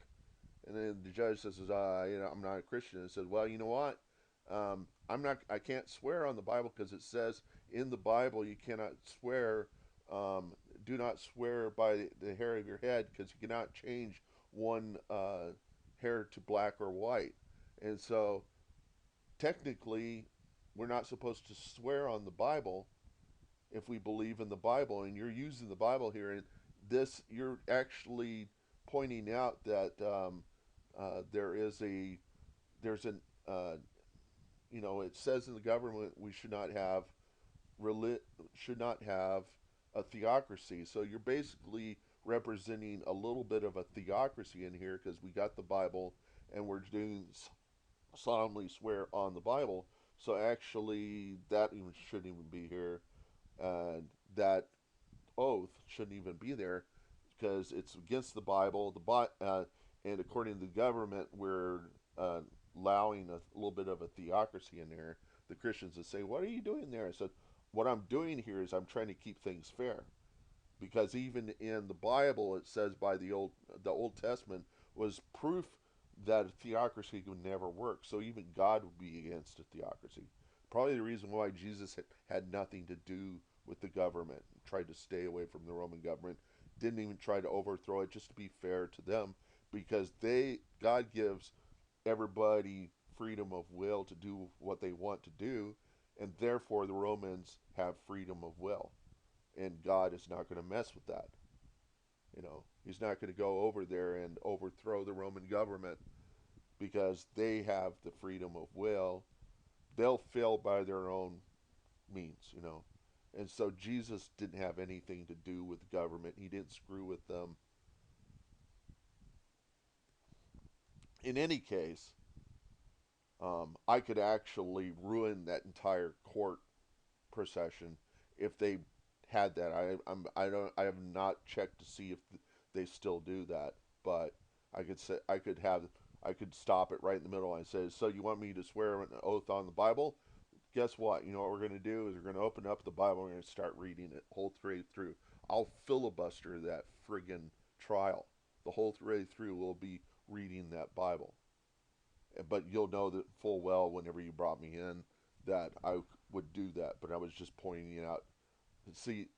And then the judge says, I'm not a Christian. And says, well, you know what? I can't swear on the Bible, because it says in the Bible you cannot swear do not swear by the hair of your head, because you cannot change one hair to black or white. And so technically, we're not supposed to swear on the Bible if we believe in the Bible. And you're using the Bible here, and this, you're actually pointing out that there's an it says in the government we should not have a theocracy. So you're basically representing a little bit of a theocracy in here, because we got the Bible and we're doing solemnly swear on the Bible. So actually, that even shouldn't even be here, and that oath shouldn't even be there, because it's against the Bible. And according to the government, we're allowing a little bit of a theocracy in there. The Christians would say, "What are you doing there?" I said, "What I'm doing here is I'm trying to keep things fair." Because even in the Bible, it says by the Old Testament was proof that a theocracy would never work. So even God would be against a theocracy. Probably the reason why Jesus had nothing to do with the government, tried to stay away from the Roman government, didn't even try to overthrow it, just to be fair to them, because God gives everybody freedom of will to do what they want to do, and therefore the Romans have freedom of will. And God is not going to mess with that. He's not going to go over there and overthrow the Roman government, because they have the freedom of will. They'll fail by their own means. And so Jesus didn't have anything to do with the government. He didn't screw with them. In any case, I could actually ruin that entire court procession if they had that. I have not checked to see if they still do that, but I could stop it right in the middle and say, "So you want me to swear an oath on the Bible? Guess what? You know what we're going to do is we're going to open up the Bible and we're going to start reading it whole through. I'll filibuster that friggin' trial. The whole way through we'll be reading that Bible." But you'll know that full well whenever you brought me in that I would do that. But I was just pointing it out. See,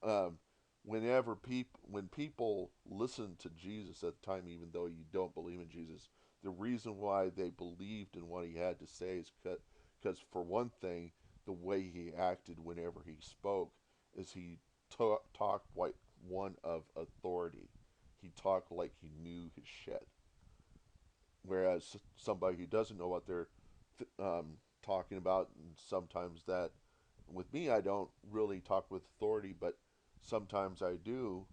when people listen to Jesus at the time, even though you don't believe in Jesus, the reason why they believed in what he had to say is because, for one thing, the way he acted whenever he spoke is he talked like one of authority. He talked like he knew his shit. Whereas somebody who doesn't know what they're talking about, and sometimes that, with me, I don't really talk with authority, but sometimes I do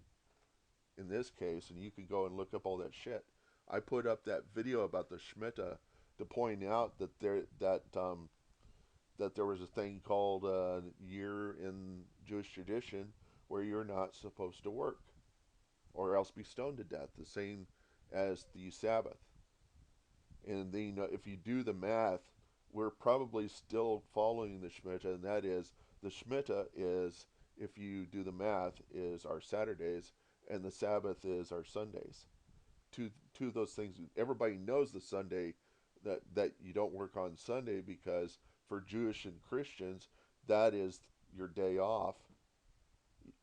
in this case, and you can go and look up all that shit. I put up that video about the SHMITA to point out that there was a thing called a year in Jewish tradition where you're not supposed to work, or else be stoned to death, the same as the Sabbath. And then, if you do the math, we're probably still following the SHMITA, and that is, the SHMITA is, if you do the math, is our Saturdays, and the Sabbath is our Sundays. Two of those things. Everybody knows the Sunday, that you don't work on Sunday, because for Jewish and Christians, that is your day off.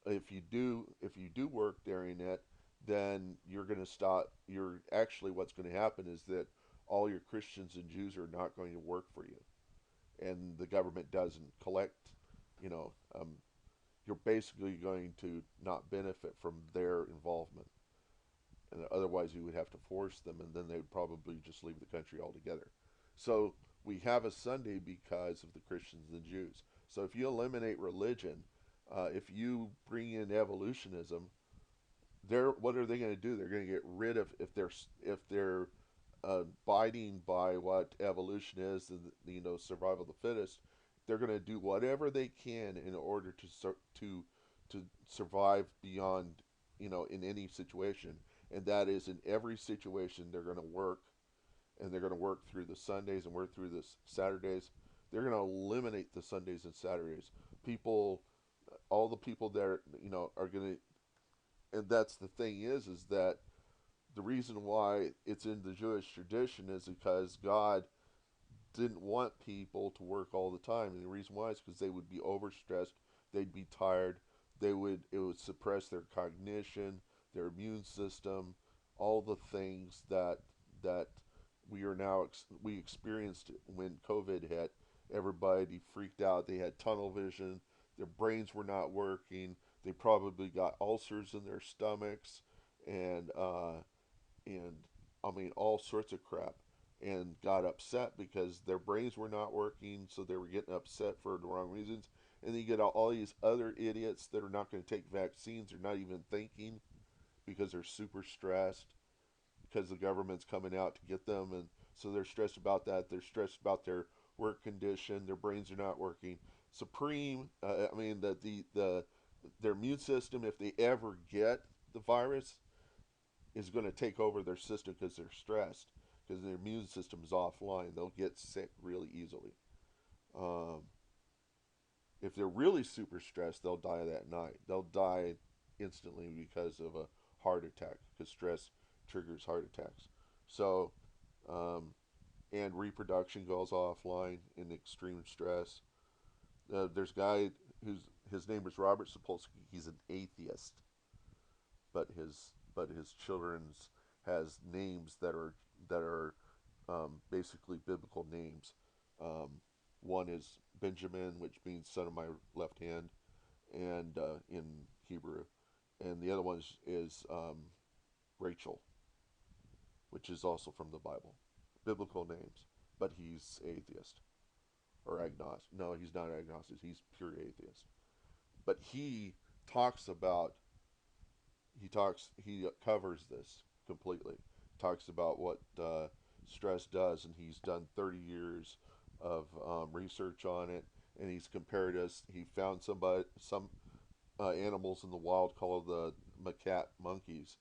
If you do work during it, then you're going to stop. What's going to happen is that all your Christians and Jews are not going to work for you, and the government doesn't collect. You're basically going to not benefit from their involvement, and otherwise you would have to force them, and then they'd probably just leave the country altogether. So we have a Sunday because of the Christians and the Jews. So if you eliminate religion, if you bring in evolutionism, what are they going to do? They're going to get rid of, if they're abiding by what evolution is, and survival of the fittest, they're going to do whatever they can in order to survive beyond, in any situation. And that is, in every situation they're going to work, and they're going to work through the Sundays and work through the Saturdays. They're going to eliminate the Sundays and Saturdays. All the people there, are going to, and that's the thing is that the reason why it's in the Jewish tradition is because God didn't want people to work all the time. And the reason why is because they would be overstressed, they'd be tired, it would suppress their cognition, their immune system, all the things that we are now we experienced when COVID hit. Everybody freaked out. They had tunnel vision. Their brains were not working. They probably got ulcers in their stomachs, and I mean all sorts of crap, and got upset because their brains were not working, so they were getting upset for the wrong reasons. And then you get all these other idiots that are not going to take vaccines. They're not even thinking because they're super stressed because the government's coming out to get them, and so they're stressed about that. They're stressed about their work condition. Their brains are not working. Supreme. I mean their immune system, if they ever get the virus, is going to take over their system because they're stressed. Because their immune system is offline, they'll get sick really easily. Um, if they're really super stressed, they'll die that night. They'll die instantly because of a heart attack, because stress triggers heart attacks. So, um, and reproduction goes offline in extreme stress. There's a guy who's his name is Robert Sapolsky. He's an atheist, but his children's has names that are basically biblical names. One is Benjamin, which means son of my left hand, and in Hebrew, and the other one is Rachel, which is also from the Bible, biblical names. But he's atheist or agnostic. No, he's not agnostic. He's pure atheist. But talks about he covers this completely. Talks about what stress does, and he's done 30 years of research on it, and he's compared us. He found some animals in the wild called the macaque monkeys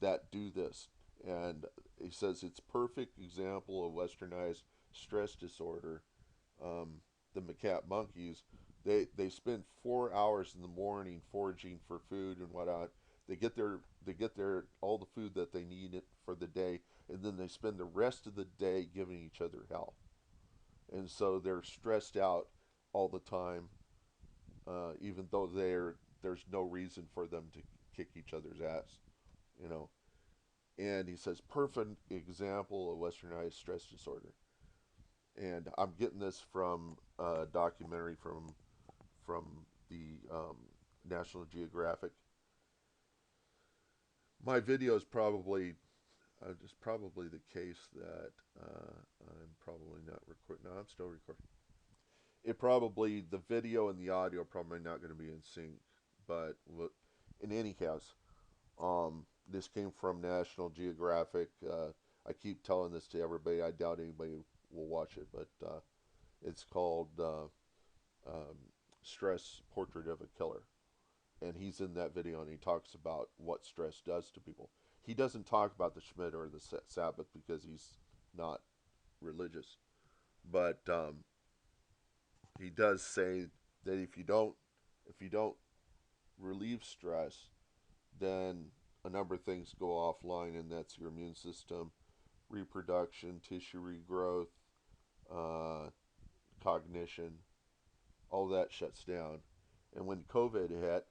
that do this, and he says it's perfect example of westernized stress disorder. The macaque monkeys, they spend 4 hours in the morning foraging for food and whatnot. They get their all the food that they need for the day, and then they spend the rest of the day giving each other hell. And so they're stressed out all the time, even though there's no reason for them to kick each other's ass, you know. And he says perfect example of westernized stress disorder. And I'm getting this from a documentary from the National Geographic. My video is probably just probably the case that I'm probably not recording. No, I'm still recording. It probably the video and the audio are probably not going to be in sync, but in any case, this came from National Geographic. I keep telling this to everybody. I doubt anybody will watch it, but it's called "Stress: Portrait of a Killer." And he's in that video, and he talks about what stress does to people. He doesn't talk about the SHMITA or the Sabbath because he's not religious, but he does say that if you don't relieve stress, then a number of things go offline, and that's your immune system, reproduction, tissue regrowth, uh, cognition, all that shuts down. And when COVID hit,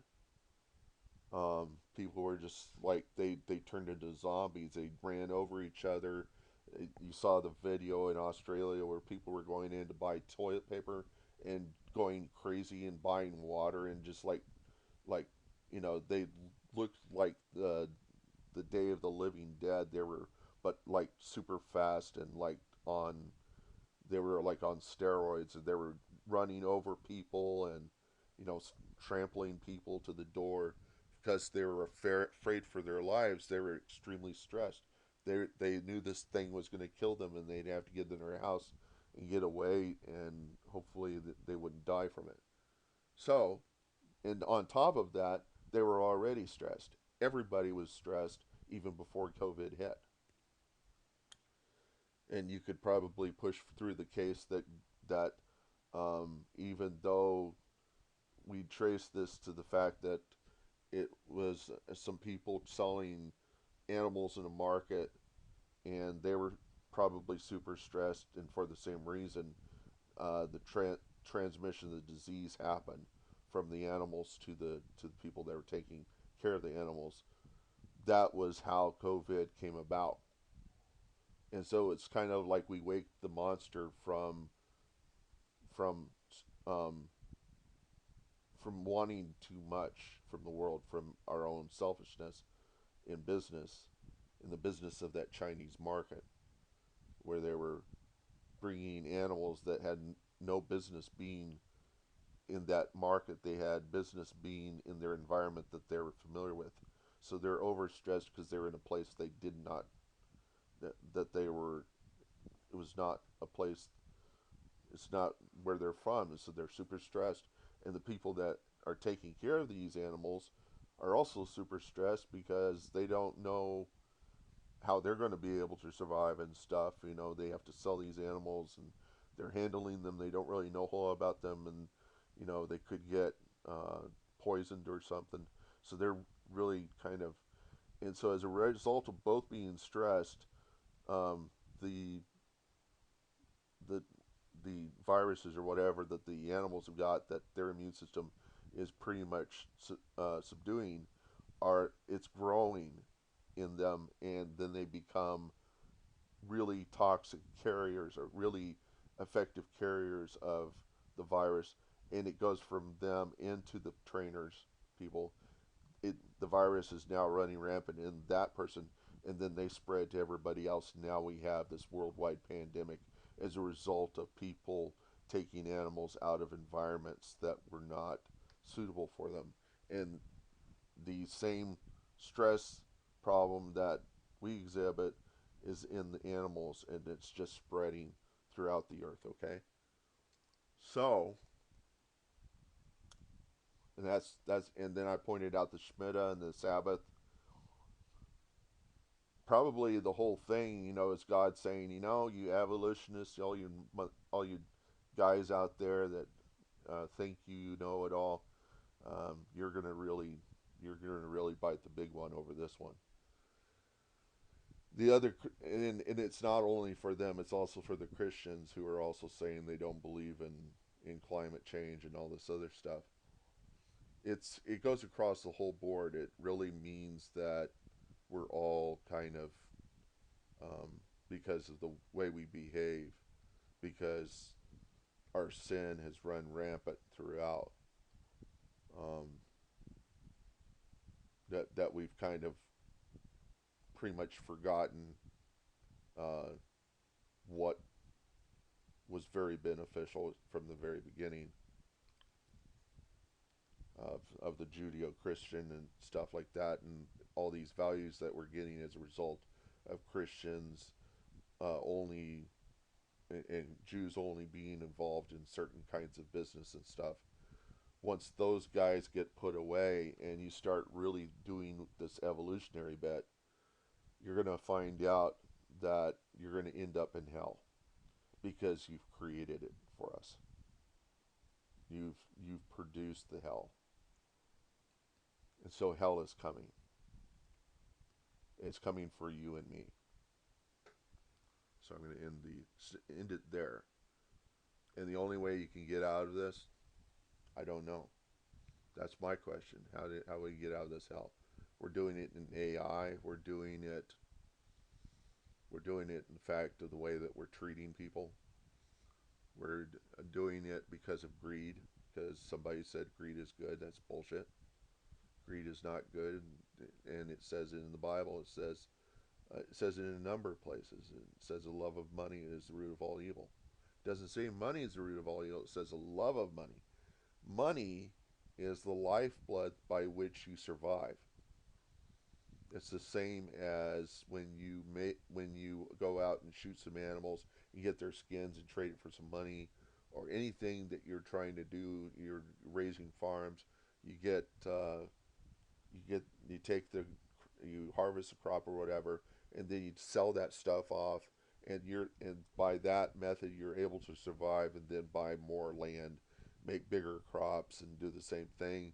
people were just like they turned into zombies. They ran over each other. You saw the video in Australia where people were going in to buy toilet paper and going crazy and buying water, and just like they looked like the Day of the Living Dead. They were but like super fast and like on they were like on steroids, and they were running over people and trampling people to the door because they were afraid for their lives. They were extremely stressed. They knew this thing was going to kill them, and they'd have to get in their house and get away, and hopefully they wouldn't die from it. So, and on top of that, they were already stressed. Everybody was stressed even before COVID hit. And you could probably push through the case that even though we trace this to the fact that it was some people selling animals in a market, and they were probably super stressed, and for the same reason, the transmission of the disease happened. from the animals to the people that were taking care of the animals. That was how COVID came about. And so it's kind of like we wake the monster from um, from wanting too much from the world, from our own selfishness in business, in the business of that Chinese market, where they were bringing animals that had no business being in that market. They had business being in their environment that they were familiar with. So they're overstressed because they're in a place they did not, that they were, it was not a place, it's not where they're from. So they're super stressed. And the people that are taking care of these animals are also super stressed because they don't know how they're going to be able to survive and stuff. You know, they have to sell these animals and they're handling them. They don't really know a whole lot about them, and you know they could get poisoned or something. So they're really kind of, and so as a result of both being stressed, um, the the the viruses or whatever that the animals have got, that their immune system is pretty much subduing, are, it's growing in them, and then they become really toxic carriers or really effective carriers of the virus, and it goes from them into the trainers, people. The virus is now running rampant in that person, and then they spread to everybody else. Now we have this worldwide pandemic as a result of people taking animals out of environments that were not suitable for them. And the same stress problem that we exhibit is in the animals, and it's just spreading throughout the earth, okay? So, and that's and then I pointed out the SHMITA and the Sabbath. Probably the whole thing, you know, is God saying, you know, you evolutionists, all you guys out there that think you know it all, you're gonna really bite the big one over this one. The other, and it's not only for them; it's also for the Christians who are also saying they don't believe in climate change and all this other stuff. It goes across the whole board. It really means that we're all kind of, because of the way we behave, because our sin has run rampant throughout, um, that we've kind of pretty much forgotten uh, what was very beneficial from the very beginning of the Judeo-Christian and stuff like that, and all these values that we're getting as a result of Christians only, and Jews only being involved in certain kinds of business and stuff. Once those guys get put away and you start really doing this evolutionary bit, you're going to find out that you're going to end up in hell because you've created it for us. You've produced the hell. And so hell is coming. It's coming for you and me. So I'm going to end it there. And the only way you can get out of this, I don't know. That's my question. How do we get out of this hell? We're doing it in AI. We're doing it in fact of the way that we're treating people. We're doing it because of greed, because somebody said greed is good. That's bullshit. Greed is not good, and it says it in the Bible. It says it in a number of places. It says the love of money is the root of all evil. It doesn't say money is the root of all evil. It says the love of money. Money is the lifeblood by which you survive. It's the same as when you go out and shoot some animals, you get their skins and trade it for some money, or anything that you're trying to do. You're raising farms. You harvest a crop or whatever, and then you sell that stuff off, and by that method you're able to survive, and then buy more land, make bigger crops, and do the same thing.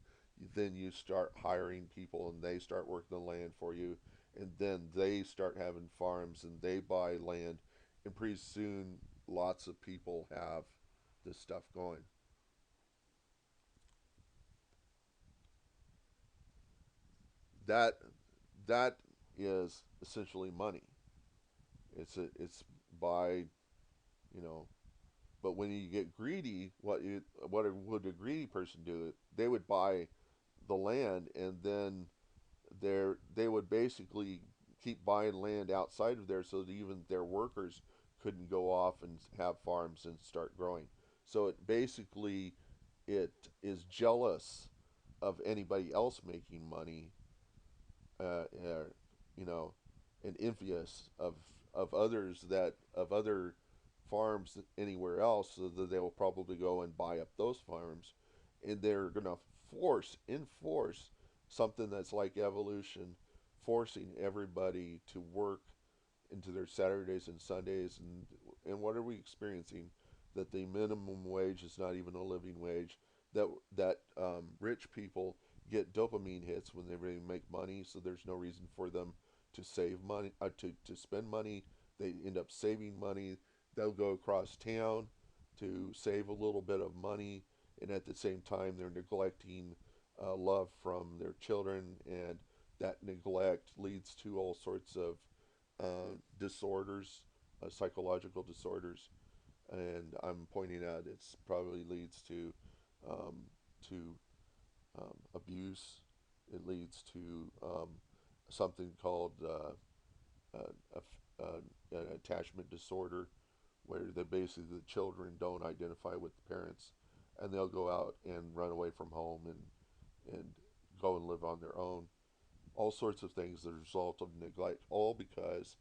Then you start hiring people, and they start working the land for you, and then they start having farms, and they buy land, and pretty soon lots of people have this stuff going. that that is essentially money. It's by, you know, but when you get greedy, what would a greedy person do? They would buy the land, and then they would basically keep buying land outside of there, so that even their workers couldn't go off and have farms and start growing. So it is jealous of anybody else making money, uh, you know, and envious of others, that of other farms anywhere else, so that they will probably go and buy up those farms, and they're gonna enforce something that's like evolution, forcing everybody to work into their Saturdays and Sundays, and what are we experiencing? That the minimum wage is not even a living wage. That rich people get dopamine hits when they really make money, so there's no reason for them to save money, to spend money. They end up saving money. They'll go across town to save a little bit of money, and at the same time they're neglecting love from their children, and that neglect leads to all sorts of disorders, psychological disorders, and I'm pointing out it's probably leads um, to abuse. It leads to something called an attachment disorder, where basically the children don't identify with the parents, and they'll go out and run away from home and go and live on their own. All sorts of things as a result of neglect, all because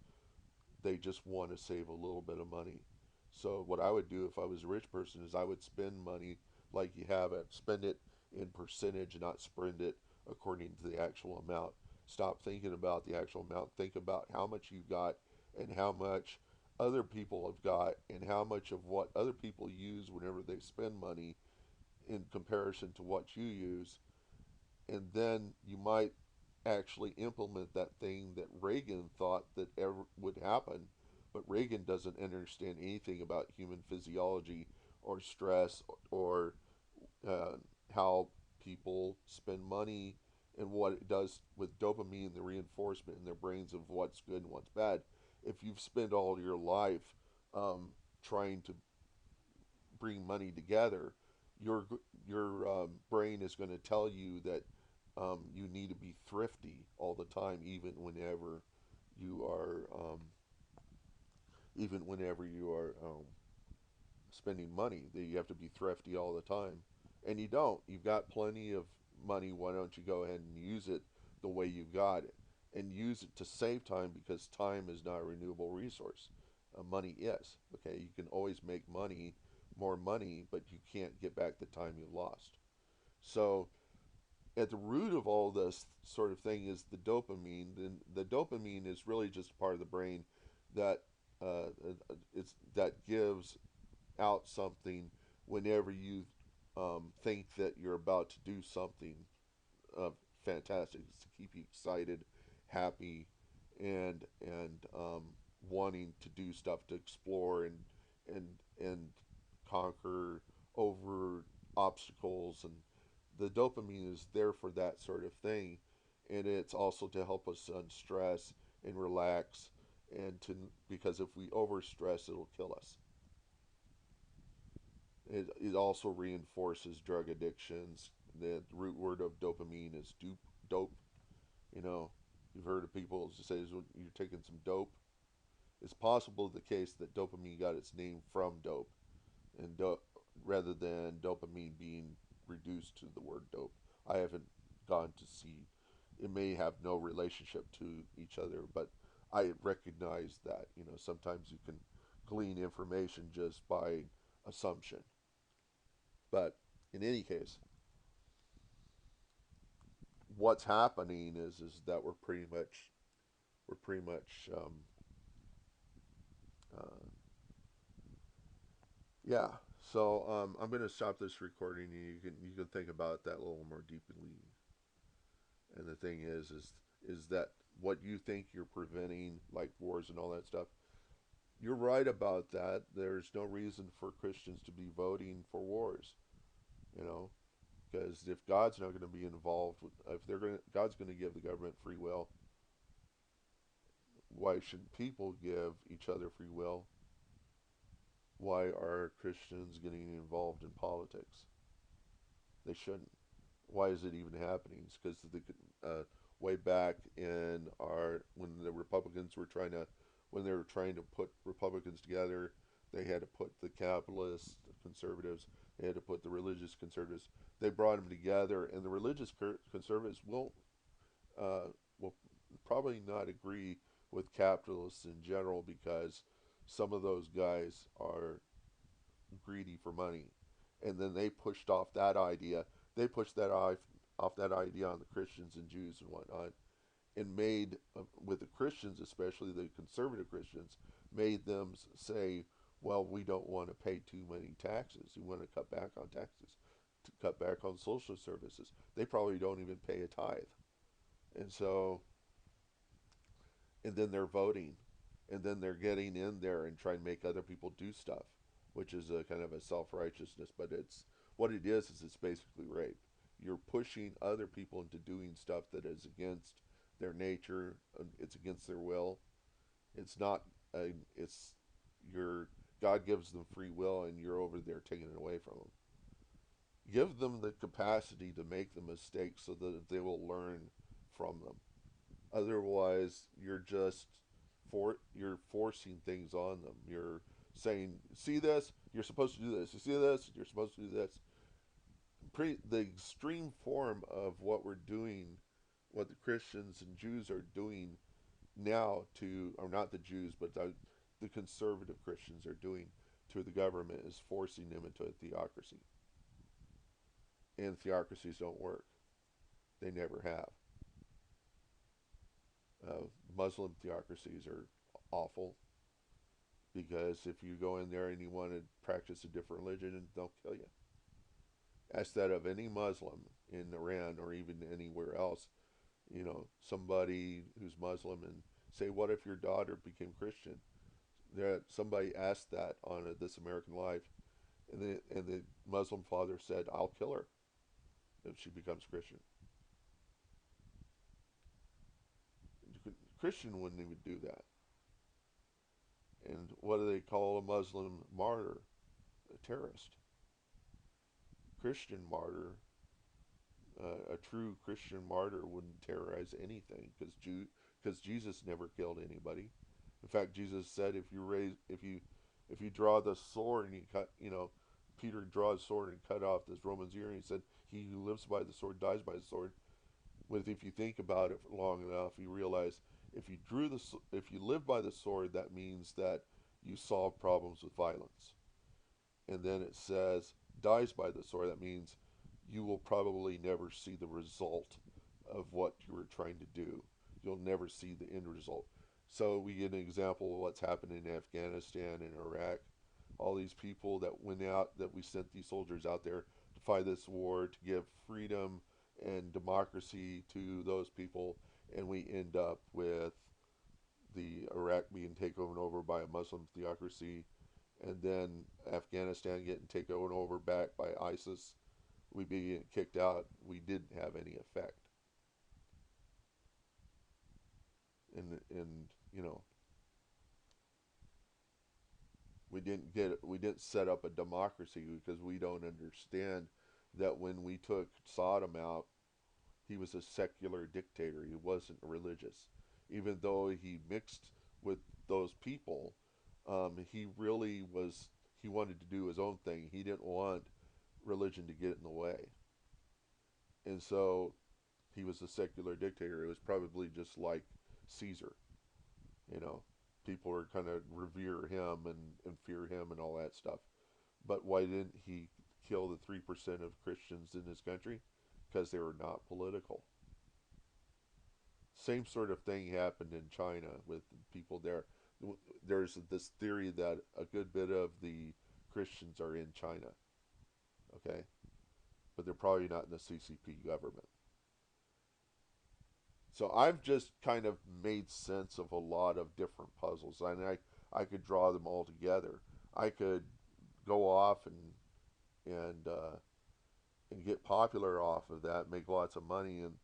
they just want to save a little bit of money. So what I would do if I was a rich person is I would spend money like you have it, spend it in percentage, not spend it according to the actual amount. Stop thinking about the actual amount. Think about how much you got and how much other people have got, and how much of what other people use whenever they spend money in comparison to what you use. And then you might actually implement that thing that Reagan thought that ever would happen. But Reagan doesn't understand anything about human physiology or stress, or uh, how people spend money, and what it does with dopamine, the reinforcement in their brains of what's good and what's bad. If you've spent all your life trying to bring money together, your your brain is going to tell you that you need to be thrifty all the time, you are um, even whenever you are spending money. That you have to be thrifty all the time, and you don't. You've got plenty of money. Why don't you go ahead and use it the way you've got it, and use it to save time, because time is not a renewable resource. Money is. Okay, you can always make money, more money, but you can't get back the time you lost. So at the root of all this sort of thing is the dopamine. And the dopamine is really just part of the brain that that gives out something whenever you think that you're about to do something uh, fantastic. It's to keep you excited, happy, and wanting to do stuff, to explore and and conquer over obstacles. And the dopamine is there for that sort of thing, and it's also to help us unstress and relax, and to because if we overstress, it'll kill us. It also reinforces drug addictions. The root word of dopamine is dope. You know, you've heard of people say you're taking some dope. It's possible the case that dopamine got its name from dope, and rather than dopamine being reduced to the word dope. I haven't gone to see. It may have no relationship to each other, but I recognize that. You know, sometimes you can glean information just by assumption. But in any case, what's happening is that we're pretty much uh, yeah. So I'm going to stop this recording, and you can think about that a little more deeply. And the thing is that what you think you're preventing, like wars and all that stuff, you're right about that. There's no reason for Christians to be voting for wars. You know, Because if God's not going to be involved, God's going to give the government free will, why should people give each other free will? Why are Christians getting involved in politics? They shouldn't. Why is it even happening? It's because way back in when the Republicans were when they were trying to put Republicans together, they had to put the capitalist conservatives, they had to put the religious conservatives. They brought them together, and the religious conservatives will probably not agree with capitalists in general, because some of those guys are greedy for money. And then they pushed off that idea. They pushed off that idea on the Christians and Jews and whatnot, and made, with the Christians, especially the conservative Christians, made them say, well, we don't want to pay too many taxes. We want to cut back on taxes, to cut back on social services. They probably don't even pay a tithe. And so, and then they're voting, and then they're getting in there and trying to make other people do stuff, which is a kind of a self-righteousness. But what it is it's basically rape. You're pushing other people into doing stuff that is against their nature. It's against their will. It's not. God gives them free will, and you're over there taking it away from them. Give them the capacity to make the mistakes so that they will learn from them. Otherwise, you're forcing things on them. You're saying, see this, you're supposed to do this. You see this, you're supposed to do this. The extreme form of what we're doing, what the Christians and Jews are doing now or not the Jews, but the conservative Christians are doing to the government, is forcing them into a theocracy. And theocracies don't work. They never have. Muslim theocracies are awful, because if you go in there and you want to practice a different religion, they'll kill you. Ask that of any Muslim in Iran or even anywhere else, somebody who's Muslim, and say, what if your daughter became Christian? Somebody asked that on This American Life, and the Muslim father said, I'll kill her if she becomes Christian. Christian wouldn't even do that. And what do they call a Muslim martyr? A terrorist. Christian martyr, a true Christian martyr wouldn't terrorize anything, because Jesus never killed anybody. In fact, Jesus said, if you draw the sword and you cut, Peter draws a sword and cut off this Roman's ear, and he said, he who lives by the sword dies by the sword. If you think about it long enough, you realize if you live by the sword, that means that you solve problems with violence. And then it says, dies by the sword, that means you will probably never see the result of what you were trying to do. You'll never see the end result. So we get an example of what's happened in Afghanistan and Iraq. All these people that went out, that we sent these soldiers out there to fight this war, to give freedom and democracy to those people, and we end up with the Iraq being taken over by a Muslim theocracy, and then Afghanistan getting taken over back by ISIS. We being kicked out. We didn't have any effect. And we didn't set up a democracy, because we don't understand that when we took Saddam out, he was a secular dictator. He wasn't religious. Even though he mixed with those people, he wanted to do his own thing. He didn't want religion to get in the way. And so he was a secular dictator. It was probably just like Caesar. People are kind of revere him and fear him and all that stuff. But why didn't he kill the 3% of Christians in his country? Because they were not political. Same sort of thing happened in China with people there. There's this theory that a good bit of the Christians are in China, okay? But they're probably not in the CCP government. So I've just kind of made sense of a lot of different puzzles, and I could draw them all together. I could go off and and get popular off of that, make lots of money, and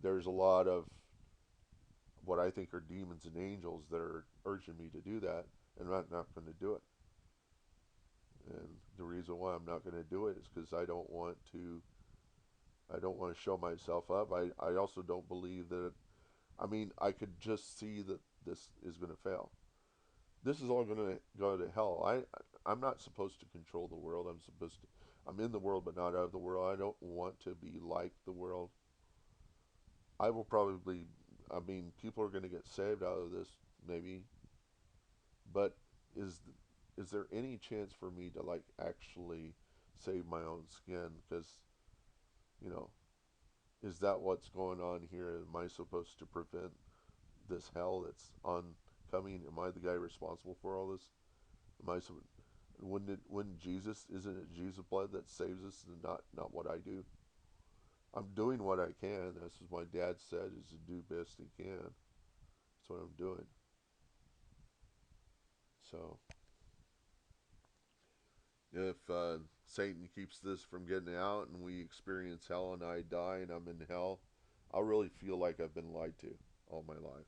there's a lot of what I think are demons and angels that are urging me to do that, and I'm not going to do it. And the reason why I'm not going to do it is because I don't want to show myself up. I also don't believe that, I mean, I could just see that this is going to fail. This is all going to go to hell. I'm not supposed to control the world. I'm in the world but not of the world. I don't want to be like the world. I will probably, I mean, people are going to get saved out of this, maybe. But is there any chance for me to like actually save my own skin? Because, you know, is that what's going on here? Am I supposed to prevent this hell that's oncoming? Am I the guy responsible for all this? Am I? When Jesus, isn't it Jesus' blood that saves us, and not what I do? I'm doing what I can. That's what my dad said, is to do best he can. That's what I'm doing. So, if Satan keeps this from getting out and we experience hell and I die and I'm in hell, I'll really feel like I've been lied to all my life.